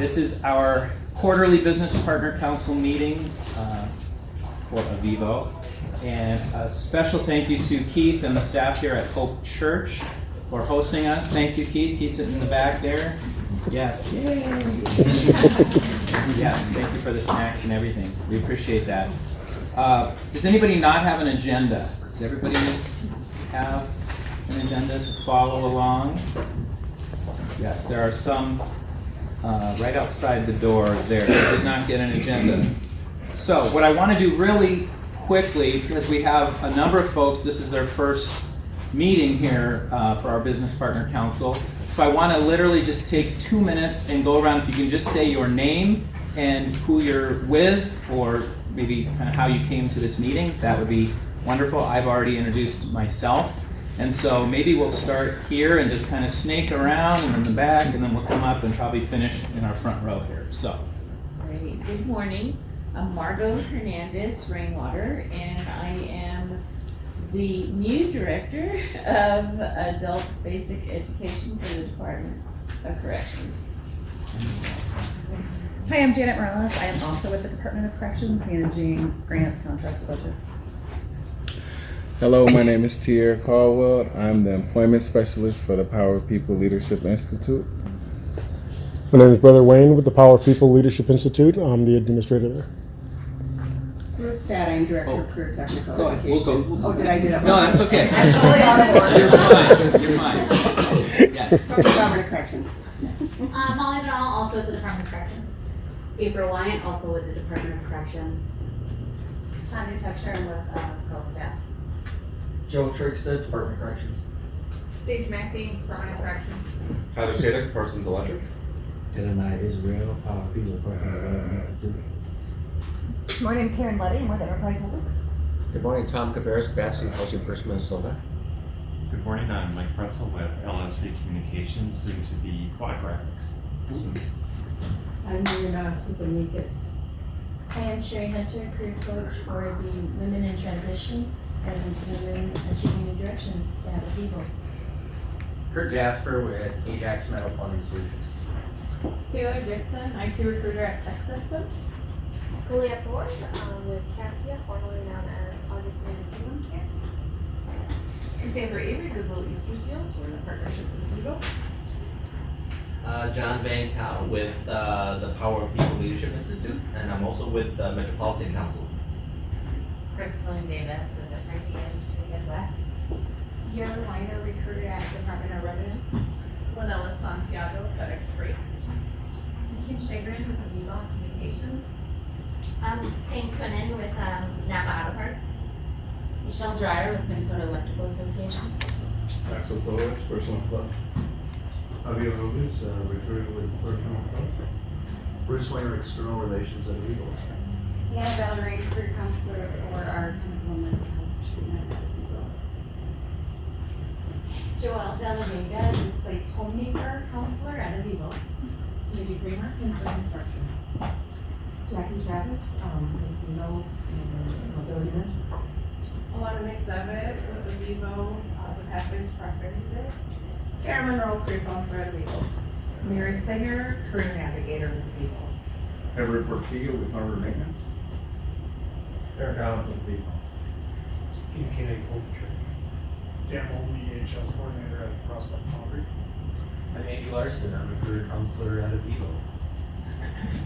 This is our quarterly Business Partner Council meeting for Avivo. And a special thank you to Keith and the staff here at Hope Church for hosting us. Thank you, Keith. He's sitting in the back there. Yes. Yay. Yes, thank you for the snacks and everything. We appreciate that. Does anybody not have an agenda? Does everybody have an agenda to follow along? Yes, there are some right outside the door there. I did not get an agenda. So what I want to do really quickly, because we have a number of folks, this is their first meeting here for our Business Partner Council. So I want to literally just take 2 minutes and go around. If you can just say your name and who you're with, or maybe kind of how you came to this meeting, that would be wonderful. I've already introduced myself. And so maybe we'll start here and just kind of snake around and in the back, and then we'll come up and probably finish in our front row here. So. Great. Good morning. I'm Margot Hernandez Rainwater, and I am the new director of Adult Basic Education for the Department of Corrections. Hi, I'm Janet Morales. I am also with the Department of Corrections, managing grants, contracts, budgets. Hello, my name is Tier Caldwell. I'm the employment specialist for the Power of People Leadership Institute. My name is Brother Wayne with the Power of People Leadership Institute. I'm the administrator there. Ruth Thad, I'm Director of Career Technical Go ahead. Education. We'll go. Oh, did I do that? No, that's okay. I'm fully on board. You're fine. Yes. From the Department of Corrections. Molly Donald, also with the Department of Corrections. April Wyant, also with the Department of Corrections. Tanya Tucker, I'm with Pearl staff. Joe Trigstead, Department of Corrections. Stacey McPhee, Department of Corrections. Heather Sadek, Parsons Electric. Jedediah Israel, Power of People Personal Development Institute. Good morning, Karen Letty. I'm with Enterprise Holdings. Good morning, Tom Kavaris, Babson Housing First Minnesota. Good morning, I'm Mike Pretzel with LSC Communications, soon to be Quad Graphics. I'm Mary Moss with Amicus. I am Sherry Hunter, career coach for the Women in Transition and Women Achieving New Directions at Avivo. Kurt Jasper with Ajax Metal Plumbing Solutions. Taylor Dixon, IT recruiter at Tech Systems. Julia Ford with Cassia, formerly known as Augustine Human Care. Cassandra Avery, Goodwill Easter Seals. We're in a partnership with Avivo. John Van Tao with the Power of People Leadership Institute, and I'm also with the Metropolitan Council. Crystal Davis with the Frankie Industry Midwest. Sierra Weiner, recruiter at Department of Revenue. Lanella Santiago, FedEx Freight. Kim Chagrin with Avivo Communications. Payne Quinnen with Napa Auto Parts. Michelle Dreyer with Minnesota Electrical Association. Axel Torres, Personal Plus. Javier Rubens, recruiter with Personal Plus. Bruce Wayner, External Relations at Avivo. Yeah, Valerie, career counselor for our chemical and mental health treatment at Avivo. Joelle De La Vega, displaced homemaker counselor at Avivo. Angie Kramer, Kinsler Construction. Jackie Travis, with No Mobility Mentor. Alana McDevitt with Avivo, the Pathways Prosperity Group. Tara Monroe, career counselor at Avivo. Mary Singer, career navigator with Avivo. Everett Portillo with Harbor Maintenance. Eric Allen with Avivo. Keith Kennedy, Hope Church. Dan Holden, EHS coordinator at Prospect Concrete. I'm Andy Larson, I'm a career counselor at Avivo.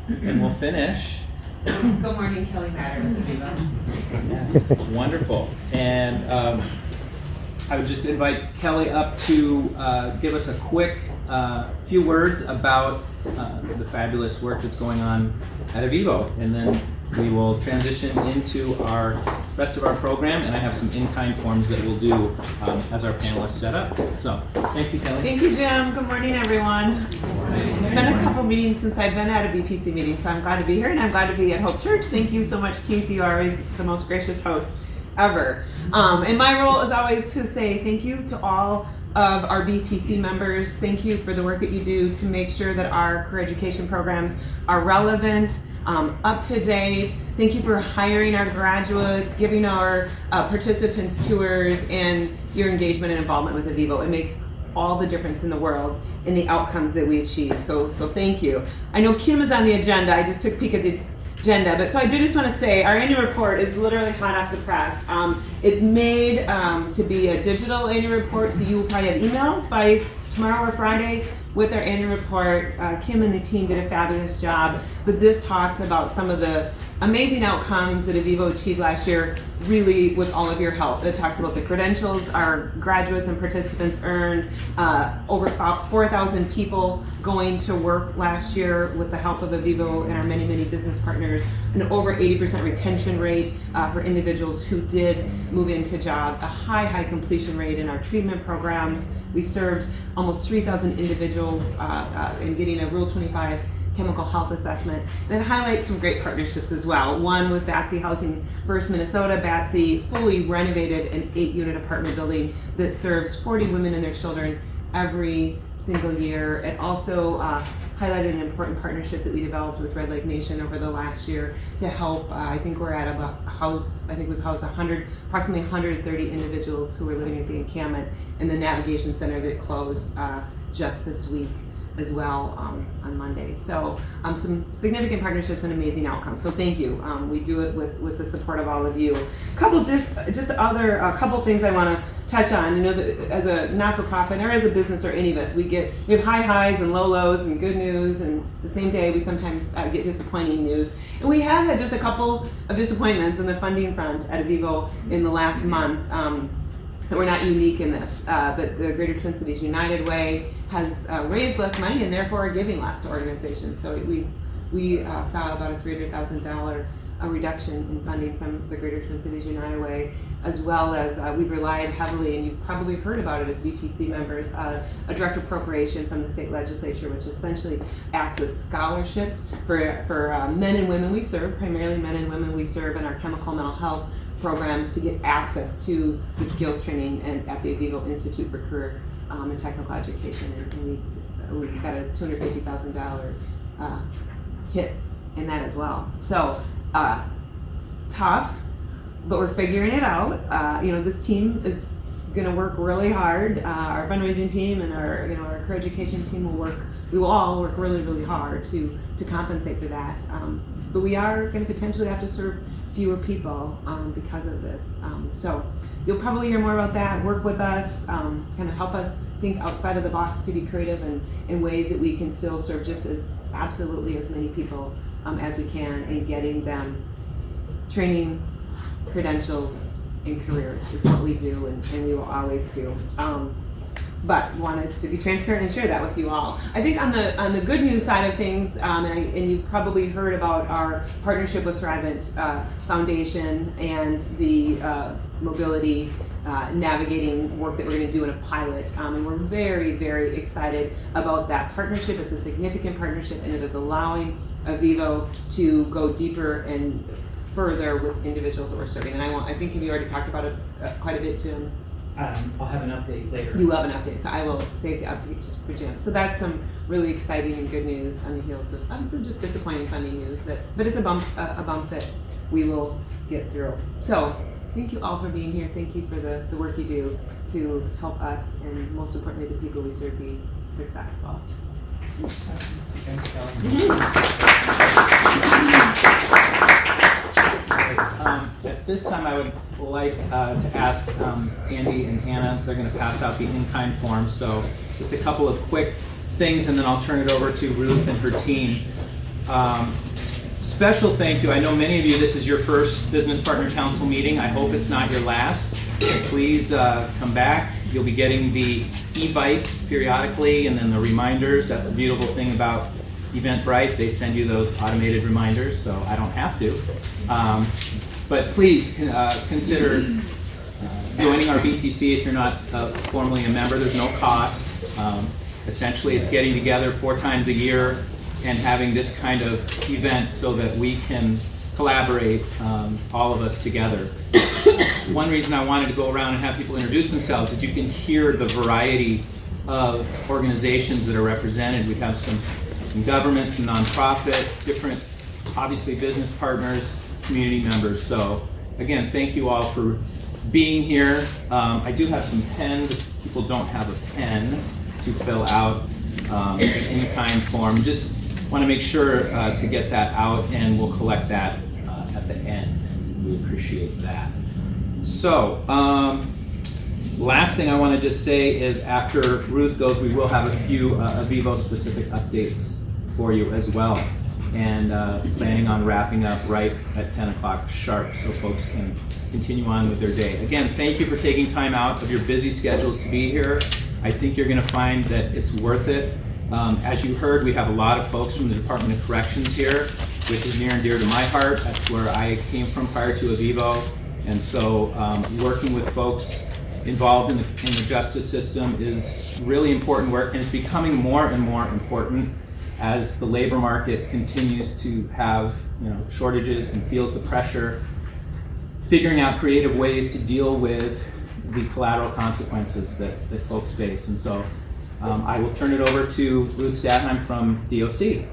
And we'll finish. Good morning, Kelly Matter with Avivo. Yes, wonderful. And I would just invite Kelly up to give us a quick few words about the fabulous work that's going on at Avivo, and then we will transition into our rest of our program, and I have some in-kind forms that we'll do as our panelists set up. So, thank you, Kelly. Thank you, Jim. Good morning, everyone. It's been a couple meetings since I've been at a BPC meeting, so I'm glad to be here, and I'm glad to be at Hope Church. Thank you so much, Keith. You are always the most gracious host ever. And my role is always to say thank you to all of our BPC members. Thank you for the work that you do to make sure that our career education programs are relevant, up to date. Thank you for hiring our graduates, giving our participants tours, and your engagement and involvement with Avivo. It makes all the difference in the world in the outcomes that we achieve. So thank you. I know Kim is on the agenda. I just took a peek at the agenda, but so I do just want to say our annual report is literally hot off the press. It's made to be a digital annual report, so you will probably have emails by tomorrow or Friday with our annual report. Kim and the team did a fabulous job, but this talks about some of the amazing outcomes that Avivo achieved last year, really with all of your help. It talks about the credentials our graduates and participants earned, over 4,000 people going to work last year with the help of Avivo and our many, many business partners, an over 80% retention rate for individuals who did move into jobs, a high completion rate in our treatment programs. We served almost 3,000 individuals in getting a Rule 25 chemical health assessment, and it highlights some great partnerships as well. One with Batsy Housing First Minnesota. Batsy fully renovated an 8-unit apartment building that serves 40 women and their children every single year. It also highlighted an important partnership that we developed with Red Lake Nation over the last year to help. I think we're at we've housed approximately 130 individuals who are living at the encampment and the navigation center that closed just this week as well on Monday. So some significant partnerships and amazing outcomes. So thank you. We do it with the support of all of you. A couple things I want to touch on. You know, that as a not-for-profit or as a business or any of us, we have high highs and low lows and good news, and the same day we sometimes get disappointing news. And we have had just a couple of disappointments on the funding front at Avivo in the last month. We're not unique in this, but the Greater Twin Cities United Way has raised less money and therefore are giving less to organizations. So we saw about a $300,000 reduction in funding from the Greater Twin Cities United Way, as well as we've relied heavily, and you've probably heard about it as VPC members, a direct appropriation from the state legislature, which essentially acts as scholarships for men and women we serve, primarily men and women we serve in our chemical mental health programs, to get access to the skills training and at the Avivo Institute for Career and Technical Education, and we got a $250,000 hit in that as well. So tough, but we're figuring it out. This team is going to work really hard. Our fundraising team and our career education team we will all work really, really hard to compensate for that. But we are going to potentially have to serve fewer people because of this. So you'll probably hear more about that. Work with us, kind of help us think outside of the box to be creative and in ways that we can still serve just as absolutely as many people as we can, and getting them training, credentials, and careers. It's what we do, and we will always do. But wanted to be transparent and share that with you all. I think on the good news side of things, and you've probably heard about our partnership with Thrivent Foundation and the mobility navigating work that we're going to do in a pilot, and we're very, very excited about that partnership. It's a significant partnership, and it is allowing Avivo to go deeper and further with individuals that we're serving. And I think you already talked about it quite a bit, Jim. I'll have an update later. You will have an update, so I will save the update for Jim. So that's some really exciting and good news on the heels of some just disappointing funding news. But it's a bump that we will get through. So thank you all for being here. Thank you for the work you do to help us, and most importantly, the people we serve, be successful. Thanks, Kelly. At this time, I would like to ask Andy and Hannah, they're going to pass out the in-kind forms, so just a couple of quick things, and then I'll turn it over to Ruth and her team. Special thank you. I know many of you, this is your first Business Partner Council meeting. I hope it's not your last. Please come back. You'll be getting the e-bites periodically, and then the reminders. That's a beautiful thing about Eventbrite. They send you those automated reminders, so I don't have to. But please consider joining our BPC if you're not formally a member. There's no cost. Essentially, it's getting together 4 times a year and having this kind of event so that we can collaborate, all of us together. One reason I wanted to go around and have people introduce themselves is you can hear the variety of organizations that are represented. We have some government, some nonprofit, different, obviously, business partners, community members. So again, thank you all for being here. I do have some pens if people don't have a pen to fill out in in-kind form. Just want to make sure to get that out, and we'll collect that at the end. We appreciate that. So, last thing I want to just say is after Ruth goes, we will have a few Avivo specific updates for you as well. And planning on wrapping up right at 10 o'clock sharp so folks can continue on with their day. Again, thank you for taking time out of your busy schedules to be here. I think you're going to find that it's worth it. As you heard, we have a lot of folks from the Department of Corrections here, which is near and dear to my heart. That's where I came from prior to Avivo. And so working with folks involved in the justice system is really important work, and it's becoming more and more important as the labor market continues to have shortages and feels the pressure, figuring out creative ways to deal with the collateral consequences that folks face. And so I will turn it over to Ruth Stathheim from DOC.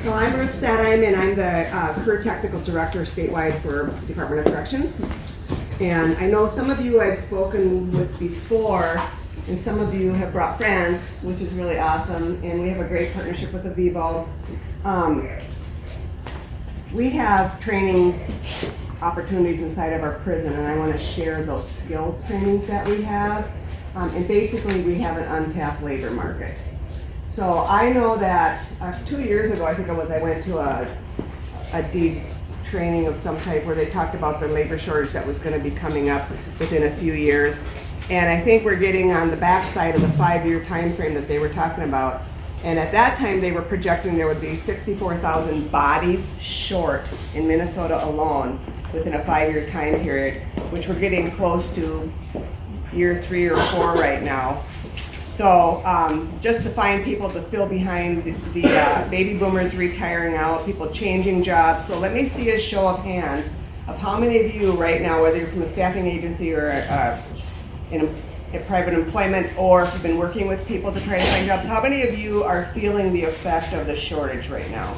So I'm Ruth Stathheim, and I'm the Career Technical Director statewide for Department of Corrections. And I know some of you I've spoken with before, and some of you have brought friends, which is really awesome. And we have a great partnership with Avivo. We have training opportunities inside of our prison, and I want to share those skills trainings that we have. And basically, we have an untapped labor market. So I know that 2 years ago, I think it was, I went to a deep training of some type where they talked about the labor shortage that was going to be coming up within a few years. And I think we're getting on the backside of the 5-year time frame that they were talking about. And at that time, they were projecting there would be 64,000 bodies short in Minnesota alone within a 5-year time period, which we're getting close to year 3 or 4 right now. So just to find people to fill behind the baby boomers retiring out, people changing jobs. So let me see a show of hands of how many of you right now, whether you're from a staffing agency or in a private employment, or if you've been working with people to try to find jobs, how many of you are feeling the effect of the shortage right now?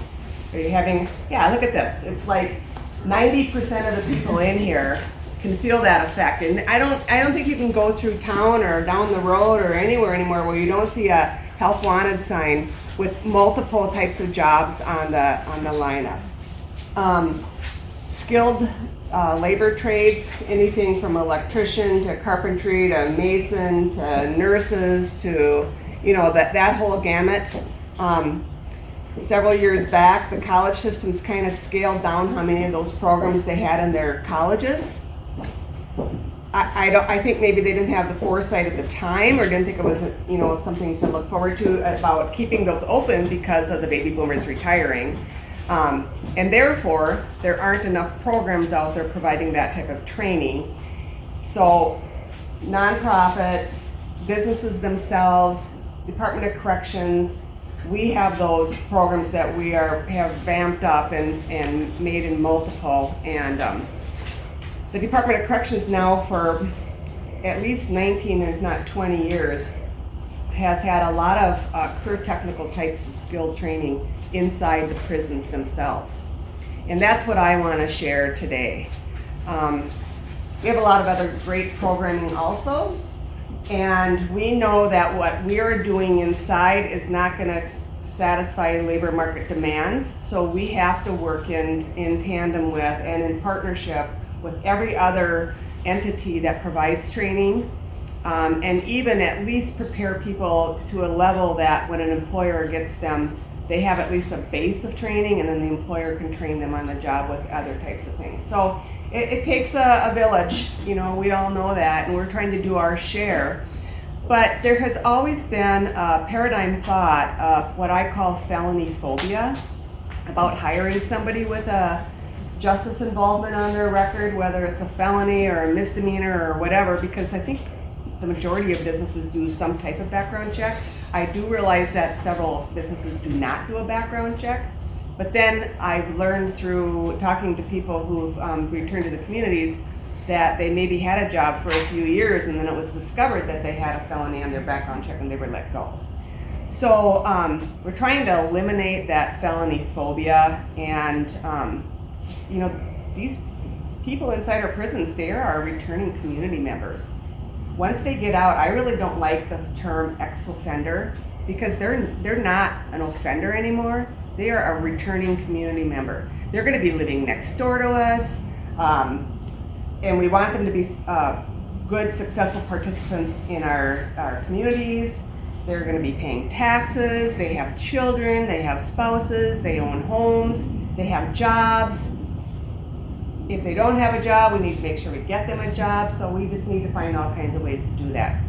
Are you having, yeah, look at this. It's like 90% of the people in here can feel that effect. And I don't think you can go through town or down the road or anywhere anymore where you don't see a help wanted sign with multiple types of jobs on the lineup. Skilled labor trades, anything from electrician to carpentry to mason to nurses to, that whole gamut. Several years back, the college systems kind of scaled down how many of those programs they had in their colleges. I think maybe they didn't have the foresight at the time, or didn't think it was something to look forward to about keeping those open because of the baby boomers retiring. And therefore, there aren't enough programs out there providing that type of training. So nonprofits, businesses themselves, Department of Corrections, we have those programs that we have vamped up and made in multiple. And the Department of Corrections now for at least 19, if not 20 years, has had a lot of career technical types of skilled training inside the prisons themselves. And that's what I want to share today. We have a lot of other great programming also, and we know that what we are doing inside is not going to satisfy labor market demands, so we have to work in tandem with and in partnership with every other entity that provides training, and even at least prepare people to a level that when an employer gets them, they have at least a base of training, and then the employer can train them on the job with other types of things. So it takes a village, we all know that, and we're trying to do our share. But there has always been a paradigm thought of what I call felony phobia, about hiring somebody with a justice involvement on their record, whether it's a felony or a misdemeanor or whatever, because I think the majority of businesses do some type of background check. I do realize that several businesses do not do a background check, but then I've learned through talking to people who've returned to the communities that they maybe had a job for a few years and then it was discovered that they had a felony on their background check and they were let go. So we're trying to eliminate that felony phobia, and you know, these people inside our prisons, they are our returning community members. Once they get out, I really don't like the term ex-offender, because they're not an offender anymore. They are a returning community member. They're going to be living next door to us, and we want them to be good, successful participants in our communities. They're going to be paying taxes, they have children, they have spouses, they own homes, they have jobs. If they don't have a job, we need to make sure we get them a job, so we just need to find all kinds of ways to do that.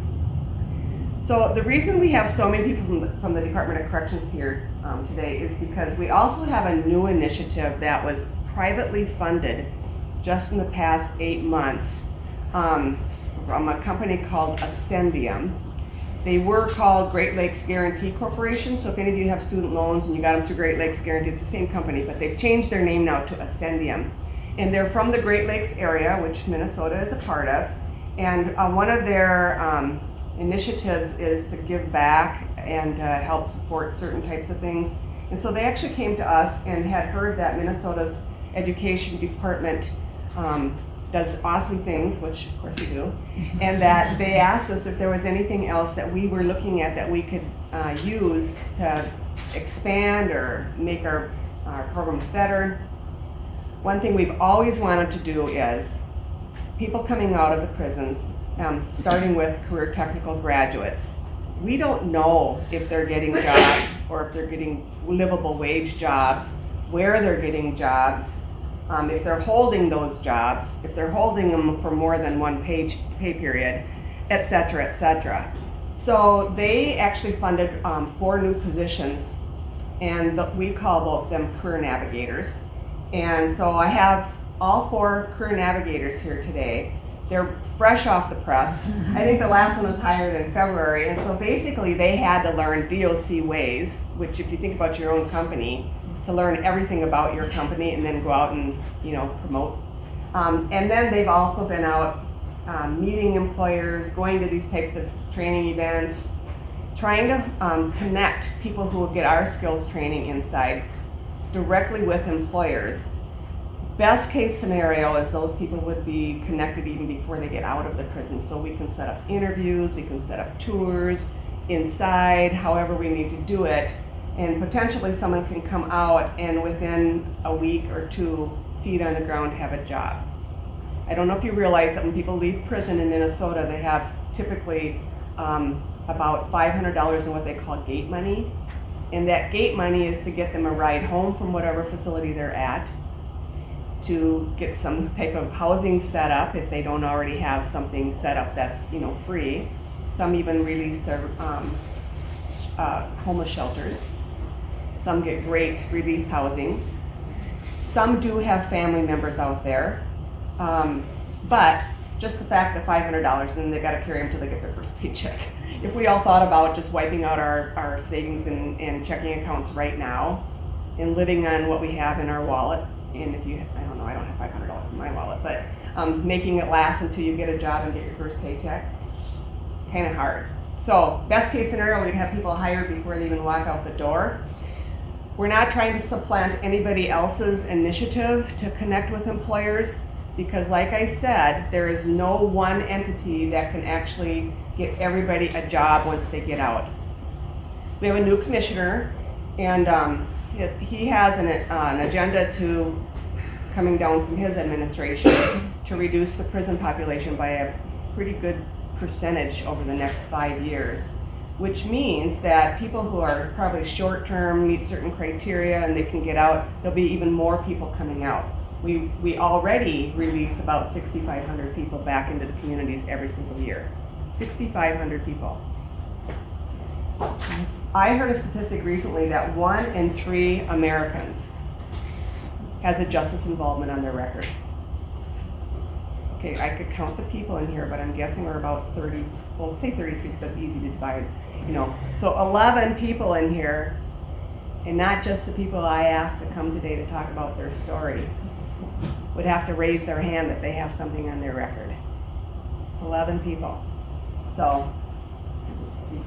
So the reason we have so many people from the Department of Corrections here today is because we also have a new initiative that was privately funded just in the past 8 months from a company called Ascendium. They were called Great Lakes Guarantee Corporation, so if any of you have student loans and you got them through Great Lakes Guarantee, it's the same company, but they've changed their name now to Ascendium. And they're from the Great Lakes area, which Minnesota is a part of, and one of their initiatives is to give back and help support certain types of things. And so they actually came to us and had heard that Minnesota's education department does awesome things, which of course we do, and that they asked us if there was anything else that we were looking at that we could use to expand or make our programs better. One thing we've always wanted to do is people coming out of the prisons, starting with career technical graduates. We don't know if they're getting jobs or if they're getting livable wage jobs, where they're getting jobs, if they're holding those jobs, if they're holding them for more than one pay period, et cetera, et cetera. So they actually funded 4 new positions, and we call them career navigators. And so I have all 4 career navigators here today. They're fresh off the press. I think the last one was hired in February, and so basically they had to learn DOC ways, which if you think about your own company, to learn everything about your company and then go out and promote. And then they've also been out meeting employers, going to these types of training events, trying to connect people who will get our skills training inside directly with employers. Best case scenario is those people would be connected even before they get out of the prison, so we can set up interviews, we can set up tours inside, however we need to do it, and potentially someone can come out and within a week or 2 feet on the ground have a job. I don't know if you realize that when people leave prison in Minnesota, they have typically about $500 in what they call gate money. And that gate money is to get them a ride home from whatever facility they're at, to get some type of housing set up if they don't already have something set up that's free. Some even release their homeless shelters. Some get great release housing. Some do have family members out there, but just the fact that $500, and they got to carry them until they get their first paycheck. If we all thought about just wiping out our savings and checking accounts right now and living on what we have in our wallet, and if you, I don't know, I don't have $500 in my wallet, but making it last until you get a job and get your first paycheck, kind of hard. So best case scenario, we'd have people hired before they even walk out the door. We're not trying to supplant anybody else's initiative to connect with employers, because like I said, there is no one entity that can actually get everybody a job once they get out. We have a new commissioner, and he has an agenda to coming down from his administration to reduce the prison population by a pretty good percentage over the next 5 years, which means that people who are probably short-term, meet certain criteria, and they can get out, there'll be even more people coming out. We already release about 6,500 people back into the communities every single year. 6,500 people. I heard a statistic recently that 1 in 3 Americans has a justice involvement on their record. Okay, I could count the people in here, but I'm guessing we're about 30, well, say 33 because that's easy to divide, So 11 people in here, and not just the people I asked to come today to talk about their story, would have to raise their hand that they have something on their record. 11 people. So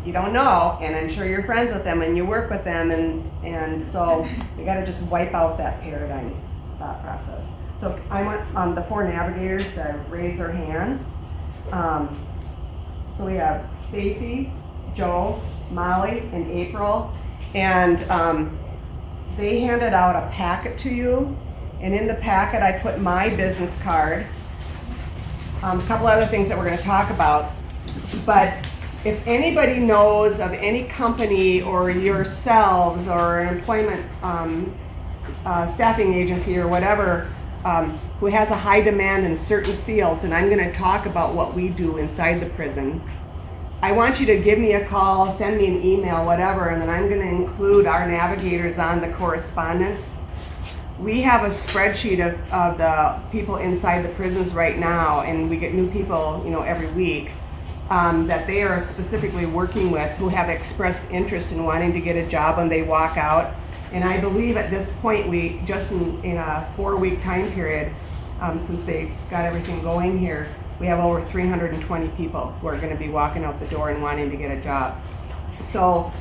You don't know, and I'm sure you're friends with them and you work with them, and so you got to just wipe out that paradigm thought process. So I want the 4 navigators to raise their hands. So we have Stacy, Joe, Molly, and April, and they handed out a packet to you, and in the packet I put my business card, a couple other things that we're going to talk about, but if anybody knows of any company or yourselves or an employment staffing agency or whatever who has a high demand in certain fields, and I'm going to talk about what we do inside the prison, I want you to give me a call, send me an email, whatever, and then I'm going to include our navigators on the correspondence. We have a spreadsheet of the people inside the prisons right now, and we get new people, every week that they are specifically working with who have expressed interest in wanting to get a job when they walk out. And I believe at this point, we just in a 4-week time period, since they got everything going here, we have over 320 people who are going to be walking out the door and wanting to get a job. So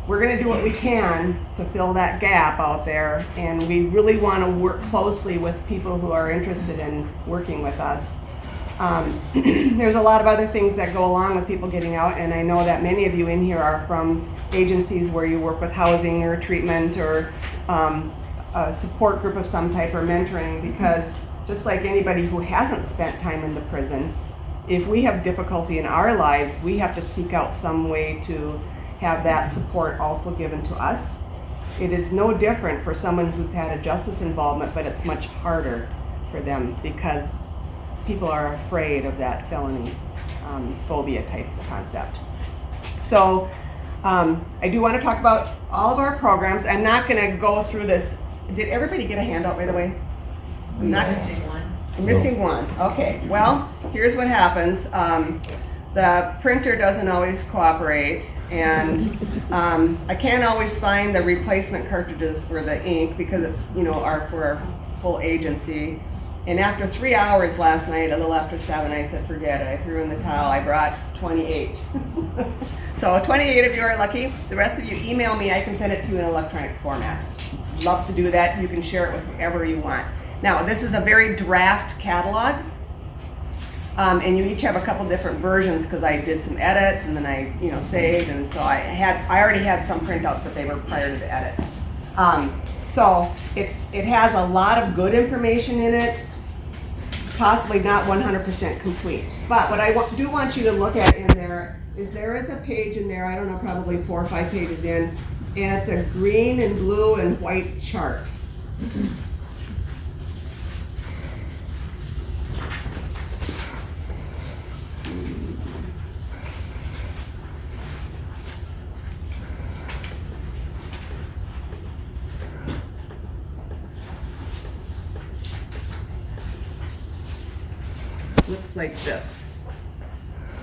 we're going to do what we can to fill that gap out there, and we really want to work closely with people who are interested in working with us. There's a lot of other things that go along with people getting out, and I know that many of you in here are from agencies where you work with housing or treatment or a support group of some type or mentoring, because just like anybody who hasn't spent time in the prison, if we have difficulty in our lives, we have to seek out some way to have that support also given to us. It is no different for someone who's had a justice involvement, but it's much harder for them because people are afraid of that felony phobia type concept. So I do want to talk about all of our programs. I'm not going to go through this. Did everybody get a handout, by the way? I'm not missing one. Missing one. Okay. Well, here's what happens. The printer doesn't always cooperate, and I can't always find the replacement cartridges for the ink because it's are for our full agency. And after 3 hours last night, a little after 7, I said, forget it. I threw in the towel. I brought 28. So 28 of you are lucky. The rest of you email me. I can send it to you in electronic format. Love to do that. You can share it with whoever you want. Now, this is a very draft catalog. And you each have a couple different versions because I did some edits and then I saved. And so I already had some printouts, but they were prior to the edits. So it has a lot of good information in it. Possibly not 100% complete. But what I do want you to look at in there is a page in there, I don't know, probably 4 or 5 pages in, and it's a green and blue and white chart. Looks like this.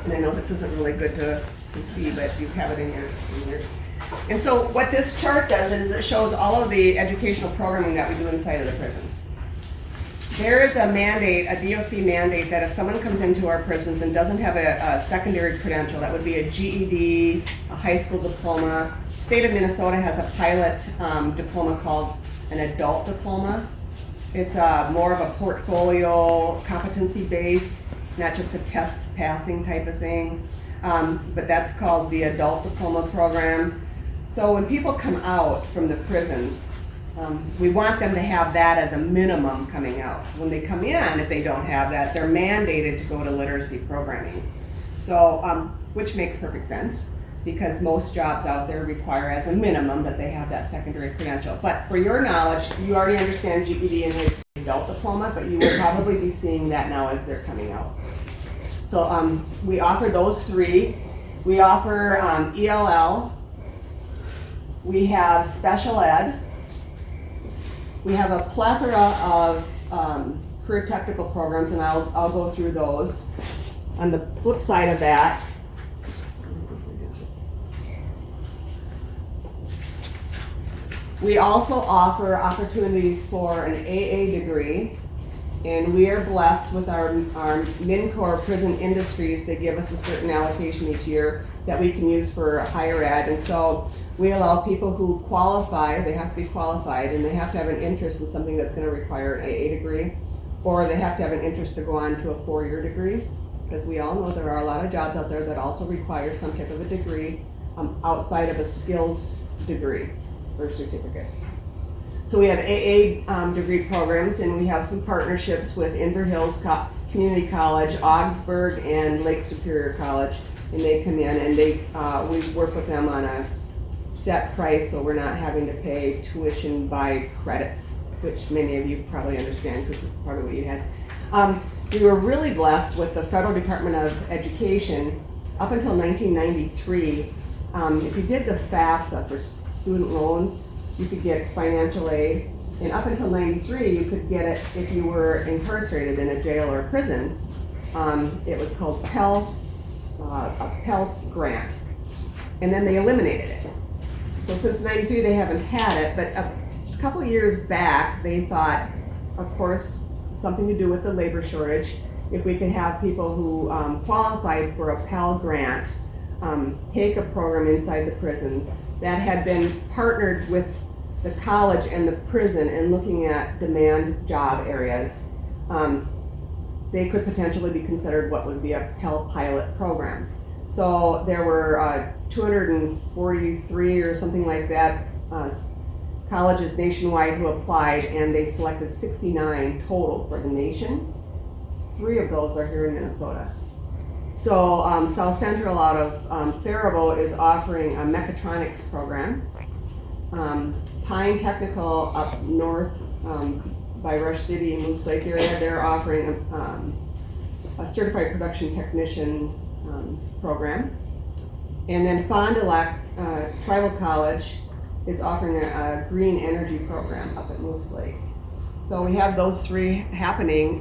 And I know this isn't really good to see, but you have it in your. And so what this chart does is it shows all of the educational programming that we do inside of the prisons. There is a mandate, a DOC mandate, that if someone comes into our prisons and doesn't have a secondary credential, that would be a GED, a high school diploma. State of Minnesota has a pilot diploma called an adult diploma. It's more of a portfolio competency based, not just a test passing type of thing. But that's called the adult diploma program. So when people come out from the prisons, we want them to have that as a minimum coming out. When they come in, if they don't have that, they're mandated to go to literacy programming. So, which makes perfect sense because most jobs out there require as a minimum that they have that secondary credential. But for your knowledge, you already understand GED and the adult diploma, but you will probably be seeing that now as they're coming out. So we offer those 3. We offer ELL. We have special ed. We have a plethora of career technical programs, and I'll go through those. On the flip side of that, we also offer opportunities for an AA degree, And we are blessed with our MinCore prison industries. They give us a certain allocation each year that we can use for higher ed. And so we allow people who qualify, they have to be qualified, and they have to have an interest in something that's going to require an AA degree, or they have to have an interest to go on to a 4-year degree. Because we all know there are a lot of jobs out there that also require some type of a degree outside of a skills degree or certificate. So we have AA degree programs, and we have some partnerships with Inver Hills Community College, Augsburg, and Lake Superior College. And they come in and we work with them on a set price, so we're not having to pay tuition by credits, which many of you probably understand because it's part of what you had. We were really blessed with the Federal Department of Education up until 1993. If you did the FAFSA for student loans, you could get financial aid, and up until 93, you could get it if you were incarcerated in a jail or a prison. It was called a Pell Grant, and then they eliminated it. So since 93, they haven't had it, but a couple of years back, they thought, of course, something to do with the labor shortage, if we could have people who qualified for a Pell Grant take a program inside the prison that had been partnered with the college and the prison and looking at demand job areas, they could potentially be considered what would be a Pell Pilot program. So there were 243 or something like that colleges nationwide who applied, and they selected 69 total for the nation. 3 of those are here in Minnesota. So South Central out of Faribault is offering a mechatronics program. Pine Technical up north by Rush City, Moose Lake area, they're offering a certified production technician program. And then Fond du Lac Tribal College is offering a green energy program up at Moose Lake. So we have those 3 happening.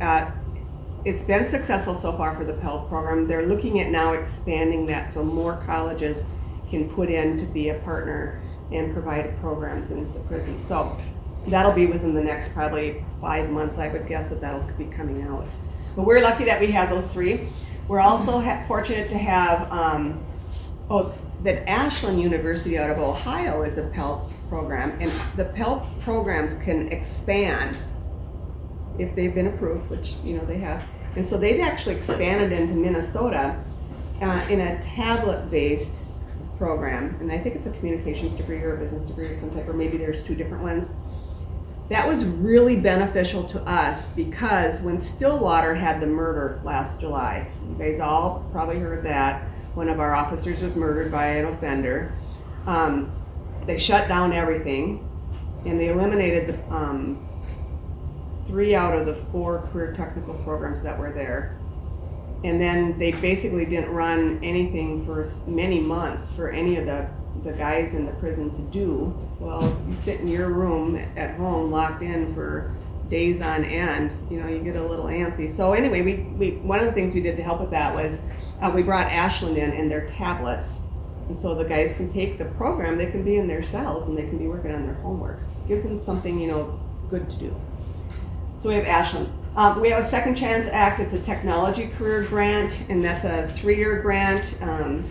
It's been successful so far for the Pell program. They're looking at now expanding that so more colleges can put in to be a partner and provide programs in the prison. So that'll be within the next probably 5 months, I would guess that'll be coming out. But we're lucky that we have those 3. We're also fortunate to have, that Ashland University out of Ohio is a Pell program, and the Pell programs can expand if they've been approved, which they have. And so they've actually expanded into Minnesota in a tablet-based program, and I think it's a communications degree or a business degree or some type, or maybe there's 2 different ones. That was really beneficial to us because when Stillwater had the murder last July, you guys all probably heard that, one of our officers was murdered by an offender. They shut down everything, and they eliminated the 3 out of the 4 career technical programs that were there. And then they basically didn't run anything for many months for any of the guys in the prison to do. Well, you sit in your room at home locked in for days on end, you get a little antsy. So anyway, we one of the things we did to help with that was we brought Ashland in and their tablets. And so the guys can take the program, they can be in their cells and they can be working on their homework. Gives them something, good to do. So we have Ashland. We have a Second Chance Act. It's a technology career grant, and that's a 3-year grant.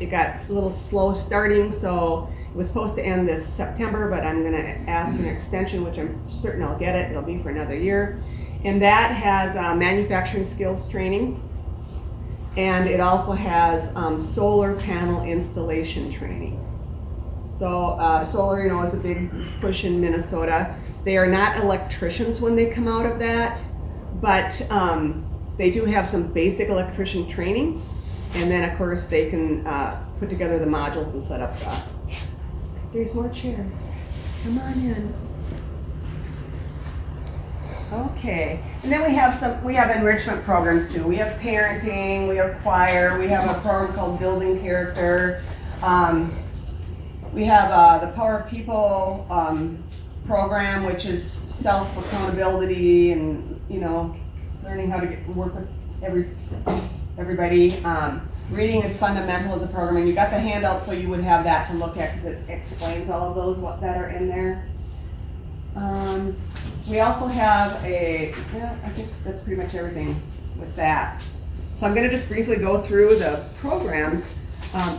It got a little slow starting, so it was supposed to end this September, but I'm going to ask for an extension, which I'm certain I'll get it. It'll be for another year. And that has manufacturing skills training, and it also has solar panel installation training. So solar, is a big push in Minnesota. They are not electricians when they come out of that, but they do have some basic electrician training, and then of course they can put together the modules and set up. There's more chairs. Come on in. Okay, and then we have enrichment programs too. We have parenting, we have choir, we have a program called Building Character. We have the Power of People program, which is self-accountability and learning how to work with everybody. Reading is fundamental as a program, and you got the handout so you would have that to look at because it explains all of those that are in there. We also have I think that's pretty much everything with that. So I'm gonna just briefly go through the programs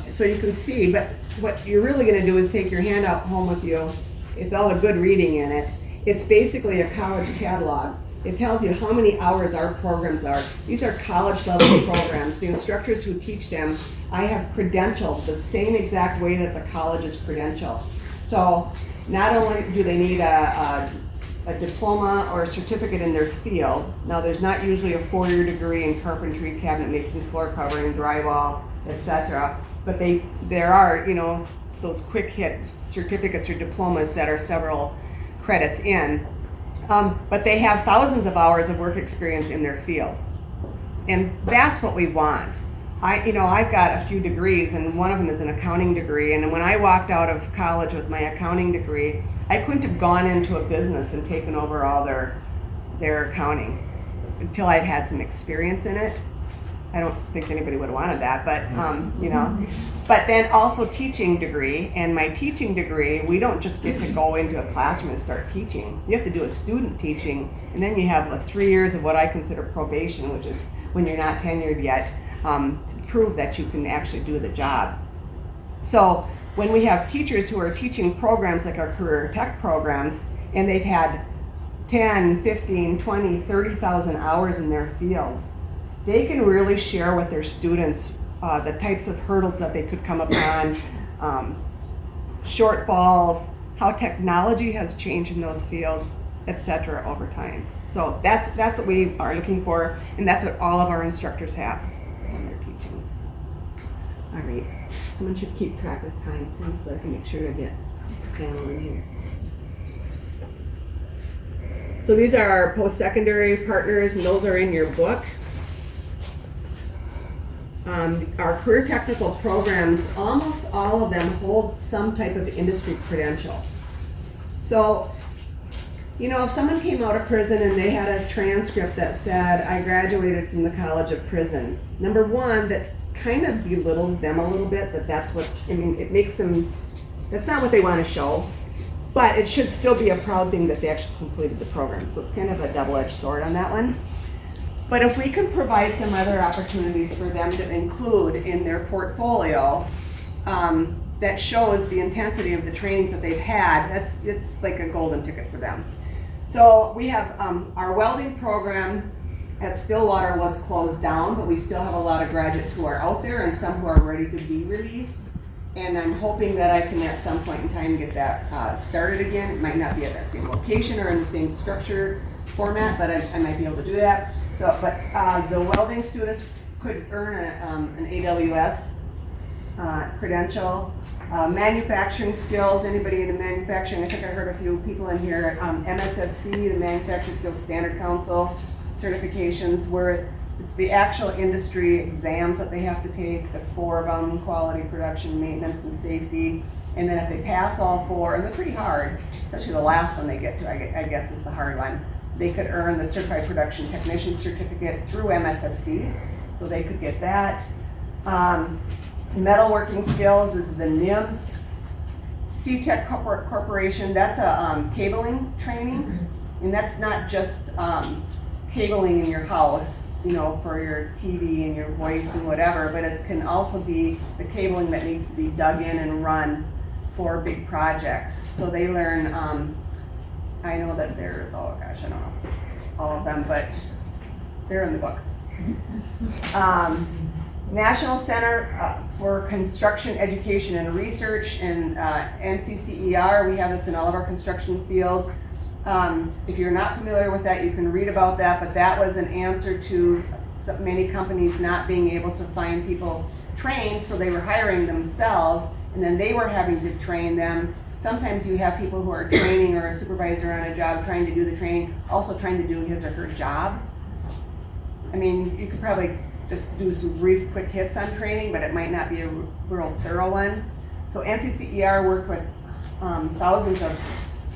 so you can see, but what you're really gonna do is take your handout home with you with all the good reading in it. It's basically a college catalog. It tells you how many hours our programs are. These are college level programs. The instructors who teach them, I have credentialed the same exact way that the college is credentialed. So not only do they need a diploma or a certificate in their field. Now there's not usually a 4-year degree in carpentry, cabinet making, floor covering, drywall, etc. But there are, you know, those quick hit certificates or diplomas that are several credits in. But they have thousands of hours of work experience in their field. And that's what we want. I've got a few degrees, and one of them is an accounting degree. And when I walked out of college with my accounting degree, I couldn't have gone into a business and taken over all their accounting until I'd had some experience in it. I don't think anybody would have wanted that, but But then also teaching degree, and my teaching degree, we don't just get to go into a classroom and start teaching. You have to do a student teaching, and then you have 3 years of what I consider probation, which is when you're not tenured yet, to prove that you can actually do the job. So when we have teachers who are teaching programs like our career tech programs, and they've had 10, 15, 20, 30,000 hours in their field, they can really share with their students the types of hurdles that they could come upon, shortfalls, how technology has changed in those fields, etc. over time. So that's what we are looking for, and that's what all of our instructors have when they're teaching. All right, someone should keep track of time, please, so I can make sure to get down in here. So these are our post-secondary partners, and those are in your book. Our career technical programs, almost all of them hold some type of industry credential. So, if someone came out of prison and they had a transcript that said, I graduated from the College of Prison, number one, that kind of belittles them a little bit, it makes them, that's not what they want to show, but it should still be a proud thing that they actually completed the program. So it's kind of a double-edged sword on that one. But if we can provide some other opportunities for them to include in their portfolio that shows the intensity of the trainings that they've had, it's like a golden ticket for them. So we have our welding program at Stillwater was closed down, but we still have a lot of graduates who are out there and some who are ready to be released. And I'm hoping that I can at some point in time get that started again. It might not be at that same location or in the same structure format, but I might be able to do that. So, but the welding students could earn an AWS credential. Manufacturing skills, anybody in manufacturing, I think I heard a few people in here, MSSC, the Manufacturing Skills Standard Council certifications, where it's the actual industry exams that they have to take, the 4 of them, quality, production, maintenance, and safety. And then if they pass all 4, and they're pretty hard, especially the last one they get to, I guess is the hard one, they could earn the Certified Production Technician Certificate through MSSC, so they could get that. Metalworking skills is the NIMS. C-Tech Corporation, that's a cabling training, and that's not just cabling in your house, for your TV and your voice and whatever, but it can also be the cabling that needs to be dug in and run for big projects. So they learn, I know that they're, oh gosh, I don't know all of them, but they're in the book. National Center for Construction Education and Research, and NCCER, we have this in all of our construction fields. If you're not familiar with that, you can read about that, but that was an answer to many companies not being able to find people trained, so they were hiring themselves, and then they were having to train them. Sometimes you have people who are training, or a supervisor on a job trying to do the training, also trying to do his or her job. I mean, you could probably just do some brief, quick hits on training, but it might not be a real thorough one. So NCCER worked with thousands of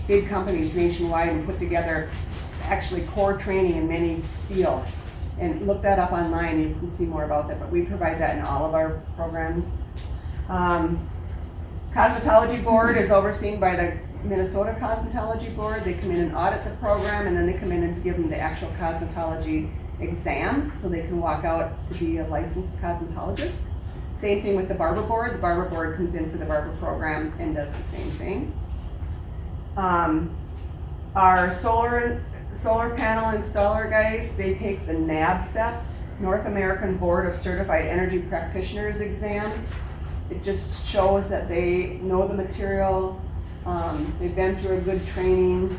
big companies nationwide and put together actually core training in many fields. And look that up online, you can see more about that, but we provide that in all of our programs. Cosmetology Board is overseen by the Minnesota Cosmetology Board. They come in and audit the program, and then they come in and give them the actual cosmetology exam so they can walk out to be a licensed cosmetologist. Same thing with the barber board. The barber board comes in for the barber program and does the same thing. Our solar panel installer guys, they take the NABCEP, North American Board of Certified Energy Practitioners exam. It just shows that they know the material, they've been through a good training.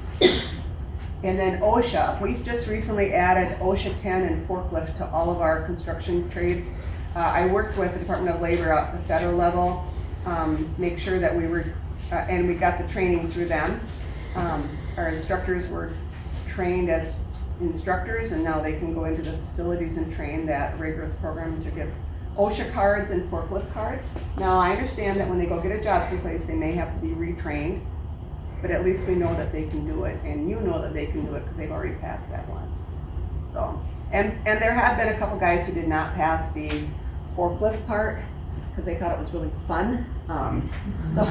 And then OSHA, we've just recently added OSHA 10 and forklift to all of our construction trades. I worked with the Department of Labor at the federal level to make sure that we were, and we got the training through them. Our instructors were trained as instructors, and now they can go into the facilities and train that rigorous program to get OSHA cards and forklift cards. Now, I understand that when they go get a job someplace, they may have to be retrained, but at least we know that they can do it, and you know that they can do it because they've already passed that once. So, and there have been a couple guys who did not pass the forklift part because they thought it was really fun. So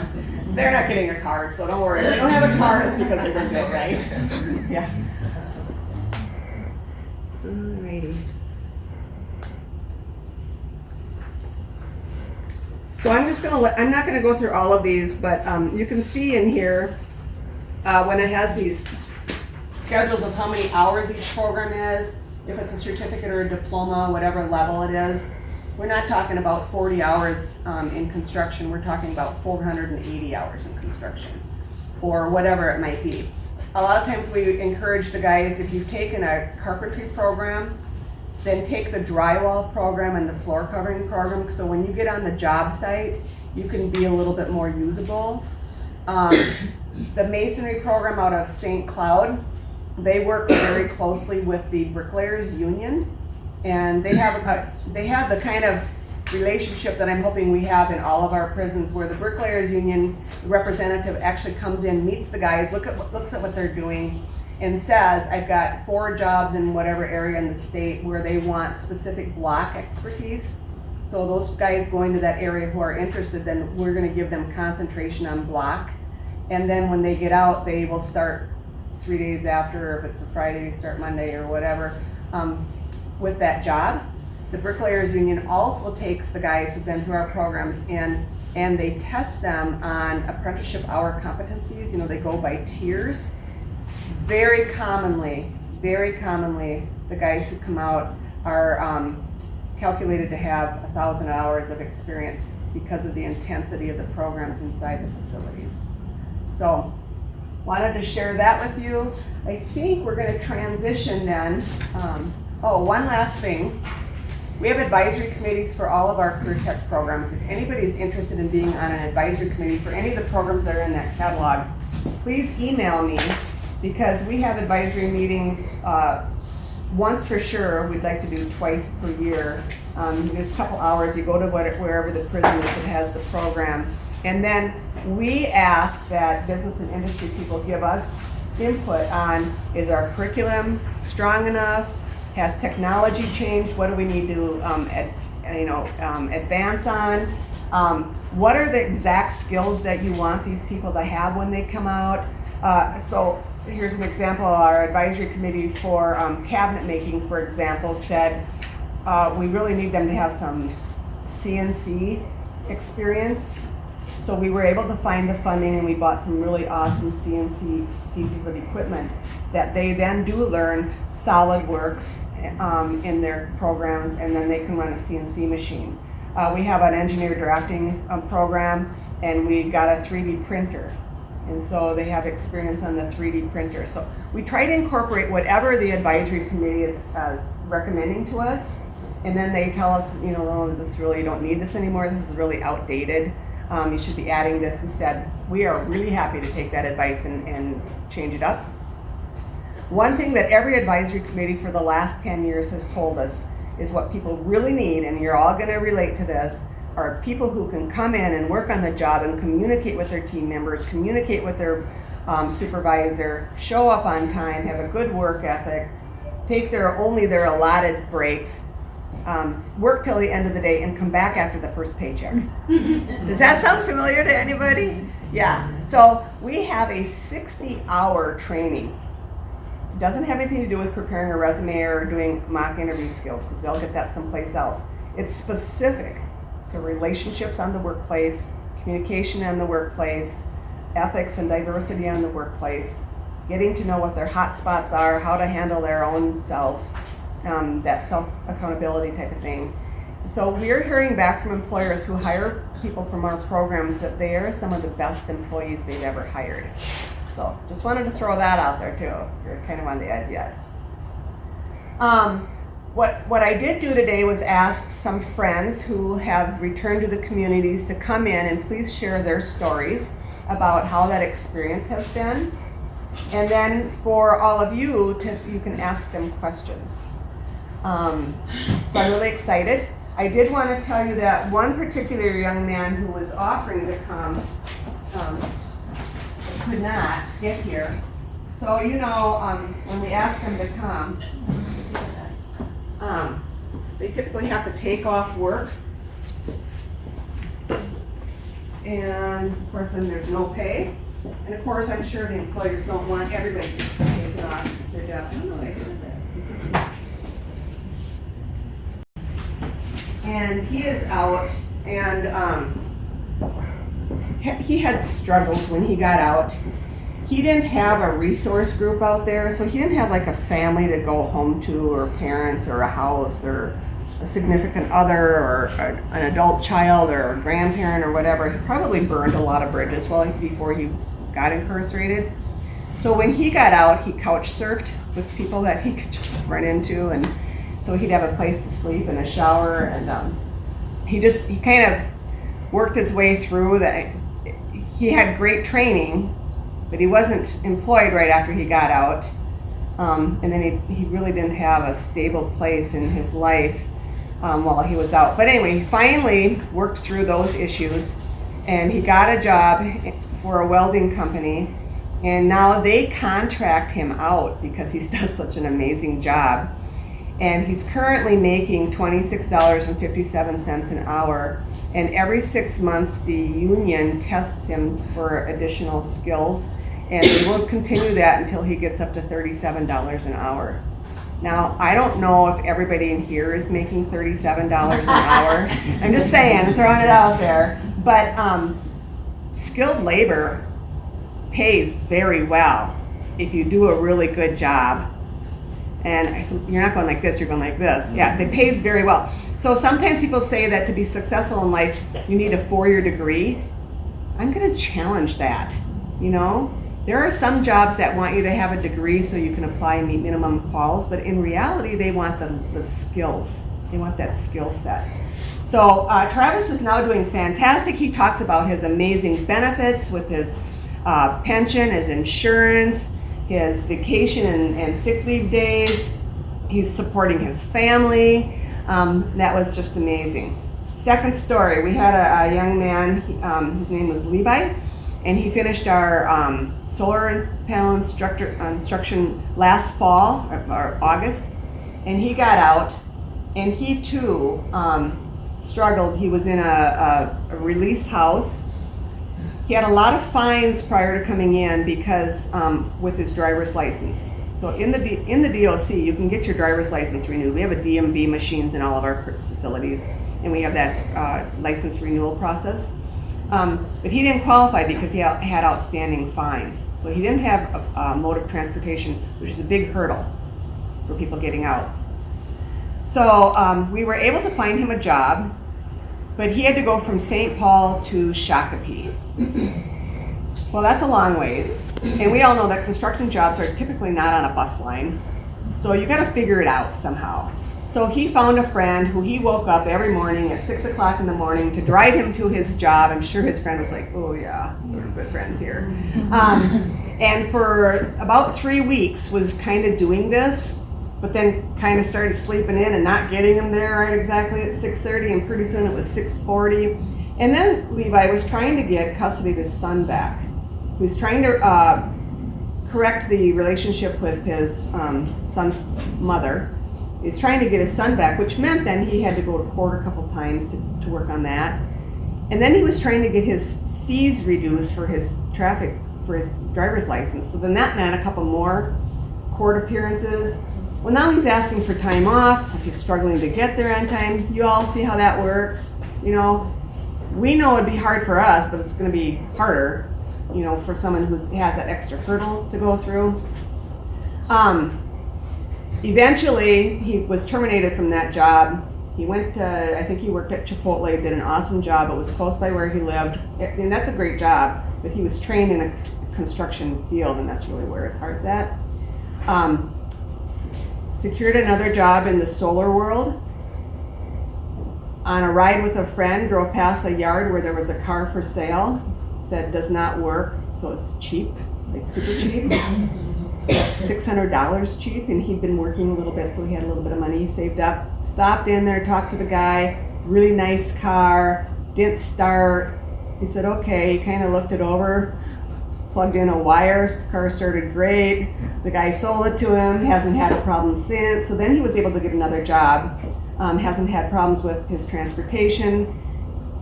they're not getting a card, so don't worry. If they don't have a card, it's because they didn't do it right. Yeah. Alrighty. So I'm not gonna go through all of these, but you can see in here when it has these schedules of how many hours each program is, if it's a certificate or a diploma, whatever level it is. We're not talking about 40 hours in construction, we're talking about 480 hours in construction, or whatever it might be. A lot of times we encourage the guys, if you've taken a carpentry program, then take the drywall program and the floor covering program, so when you get on the job site, you can be a little bit more usable. The masonry program out of St. Cloud, they work very closely with the Bricklayers Union, and they have the kind of relationship that I'm hoping we have in all of our prisons, where the Bricklayers Union representative actually comes in, meets the guys, looks at what they're doing, and says, I've got 4 jobs in whatever area in the state where they want specific block expertise. So those guys going to that area who are interested, then we're gonna give them concentration on block. And then when they get out, they will start 3 days after, or if it's a Friday, they start Monday or whatever, with that job. The Bricklayers Union also takes the guys who've been through our programs and they test them on apprenticeship hour competencies. You know, they go by tiers. Very commonly, the guys who come out are calculated to have 1,000 hours of experience because of the intensity of the programs inside the facilities. So, wanted to share that with you. I think we're going to transition then. One last thing. We have advisory committees for all of our career tech programs. If anybody's interested in being on an advisory committee for any of the programs that are in that catalog, please email me, because we have advisory meetings once for sure. We'd like to do twice per year. There's a couple hours. You go to wherever the prison is that has the program. And then we ask that business and industry people give us input on, is our curriculum strong enough? Has technology changed? What do we need to advance on? What are the exact skills that you want these people to have when they come out? So here's an example. Our advisory committee for cabinet making, for example, said we really need them to have some CNC experience. So we were able to find the funding, and we bought some really awesome CNC pieces of equipment that they then do learn SolidWorks in their programs, and then they can run a CNC machine. We have an engineer drafting program, and we got a 3D printer. And so they have experience on the 3D printer. So we try to incorporate whatever the advisory committee is recommending to us, and then they tell us, oh, this really, you don't need this anymore, this is really outdated. You should be adding this instead. We are really happy to take that advice and change it up. One thing that every advisory committee for the last 10 years has told us is what people really need, and you're all gonna relate to this, are people who can come in and work on the job and communicate with their team members, communicate with their supervisor, show up on time, have a good work ethic, take only their allotted breaks, work till the end of the day, and come back after the first paycheck. Does that sound familiar to anybody? Yeah, so we have a 60-hour training. It doesn't have anything to do with preparing a resume or doing mock interview skills, because they'll get that someplace else. It's specific to relationships on the workplace, communication on the workplace, ethics and diversity on the workplace, getting to know what their hot spots are, how to handle their own selves, that self-accountability type of thing. So we're hearing back from employers who hire people from our programs that they are some of the best employees they've ever hired. So just wanted to throw that out there too. You're kind of on the edge yet. What I did do today was ask some friends who have returned to the communities to come in and please share their stories about how that experience has been. And then for all of you, you can ask them questions. So I'm really excited. I did want to tell you that one particular young man who was offering to come could not get here. So when we ask them to come, they typically have to take off work. And of course then there's no pay. And of course I'm sure the employers don't want everybody to take off their job. I don't know what I did with that. And he is out, and he had struggles when he got out. He didn't have a resource group out there, so he didn't have like a family to go home to, or parents, or a house, or a significant other, or an adult child, or a grandparent, or whatever. He probably burned a lot of bridges before he got incarcerated. So when he got out, he couch surfed with people that he could just run into, and so he'd have a place to sleep and a shower, and he kind of worked his way through that. He had great training, but he wasn't employed right after he got out. And then he really didn't have a stable place in his life while he was out. But anyway, he finally worked through those issues, and he got a job for a welding company, and now they contract him out because he does such an amazing job. And he's currently making $26.57 an hour. And every 6 months, the union tests him for additional skills. And we will continue that until he gets up to $37 an hour. Now, I don't know if everybody in here is making $37 an hour. I'm just saying, throwing it out there. But skilled labor pays very well if you do a really good job. And you're not going like this, you're going like this. Yeah, it pays very well. So sometimes people say that to be successful in life, you need a 4-year degree. I'm going to challenge that. There are some jobs that want you to have a degree so you can apply and meet minimum quals, but in reality, they want the skills. They want that skill set. So Travis is now doing fantastic. He talks about his amazing benefits with his pension, his insurance, his vacation and sick leave days. He's supporting his family. That was just amazing. Second story, we had a young man, his name was Levi, and he finished our solar panel instruction last fall, or August, and he got out, and he too struggled. He was in a release house. He had a lot of fines prior to coming in because with his driver's license. So in the DOC, you can get your driver's license renewed. We have a DMV machines in all of our facilities, and we have that license renewal process. But he didn't qualify because he had outstanding fines. So he didn't have a mode of transportation, which is a big hurdle for people getting out. So we were able to find him a job, but he had to go from St. Paul to Shakopee. Well, that's a long ways. And we all know that construction jobs are typically not on a bus line. So you gotta figure it out somehow. So he found a friend who he woke up every morning at 6 o'clock in the morning to drive him to his job. I'm sure his friend was like, oh yeah, we're good friends here. And for about 3 weeks was kind of doing this, but then kind of started sleeping in and not getting him there right exactly at 6:30, and pretty soon it was 6:40. And then Levi was trying to get custody of his son back. He was trying to correct the relationship with his son's mother. He was trying to get his son back, which meant then he had to go to court a couple times to work on that. And then he was trying to get his fees reduced for his driver's license. So then that meant a couple more court appearances. Well, now he's asking for time off because he's struggling to get there on time. You all see how that works. You know, we know it'd be hard for us, but it's going to be harder, you know, for someone who has that extra hurdle to go through. Eventually, he was terminated from that job. He went to, I think he worked at Chipotle, did an awesome job. It was close by where he lived, and that's a great job, but he was trained in a construction field, and that's really where his heart's at. Secured another job in the solar world. On a ride with a friend, drove past a yard where there was a car for sale. Said does not work, so it's cheap, like super cheap. $600 cheap, and he'd been working a little bit, so he had a little bit of money saved up. Stopped in there, talked to the guy, really nice car, didn't start. He said, okay, he kind of looked it over, plugged in a wire, the car started great. The guy sold it to him, hasn't had a problem since. So then he was able to get another job, hasn't had problems with his transportation,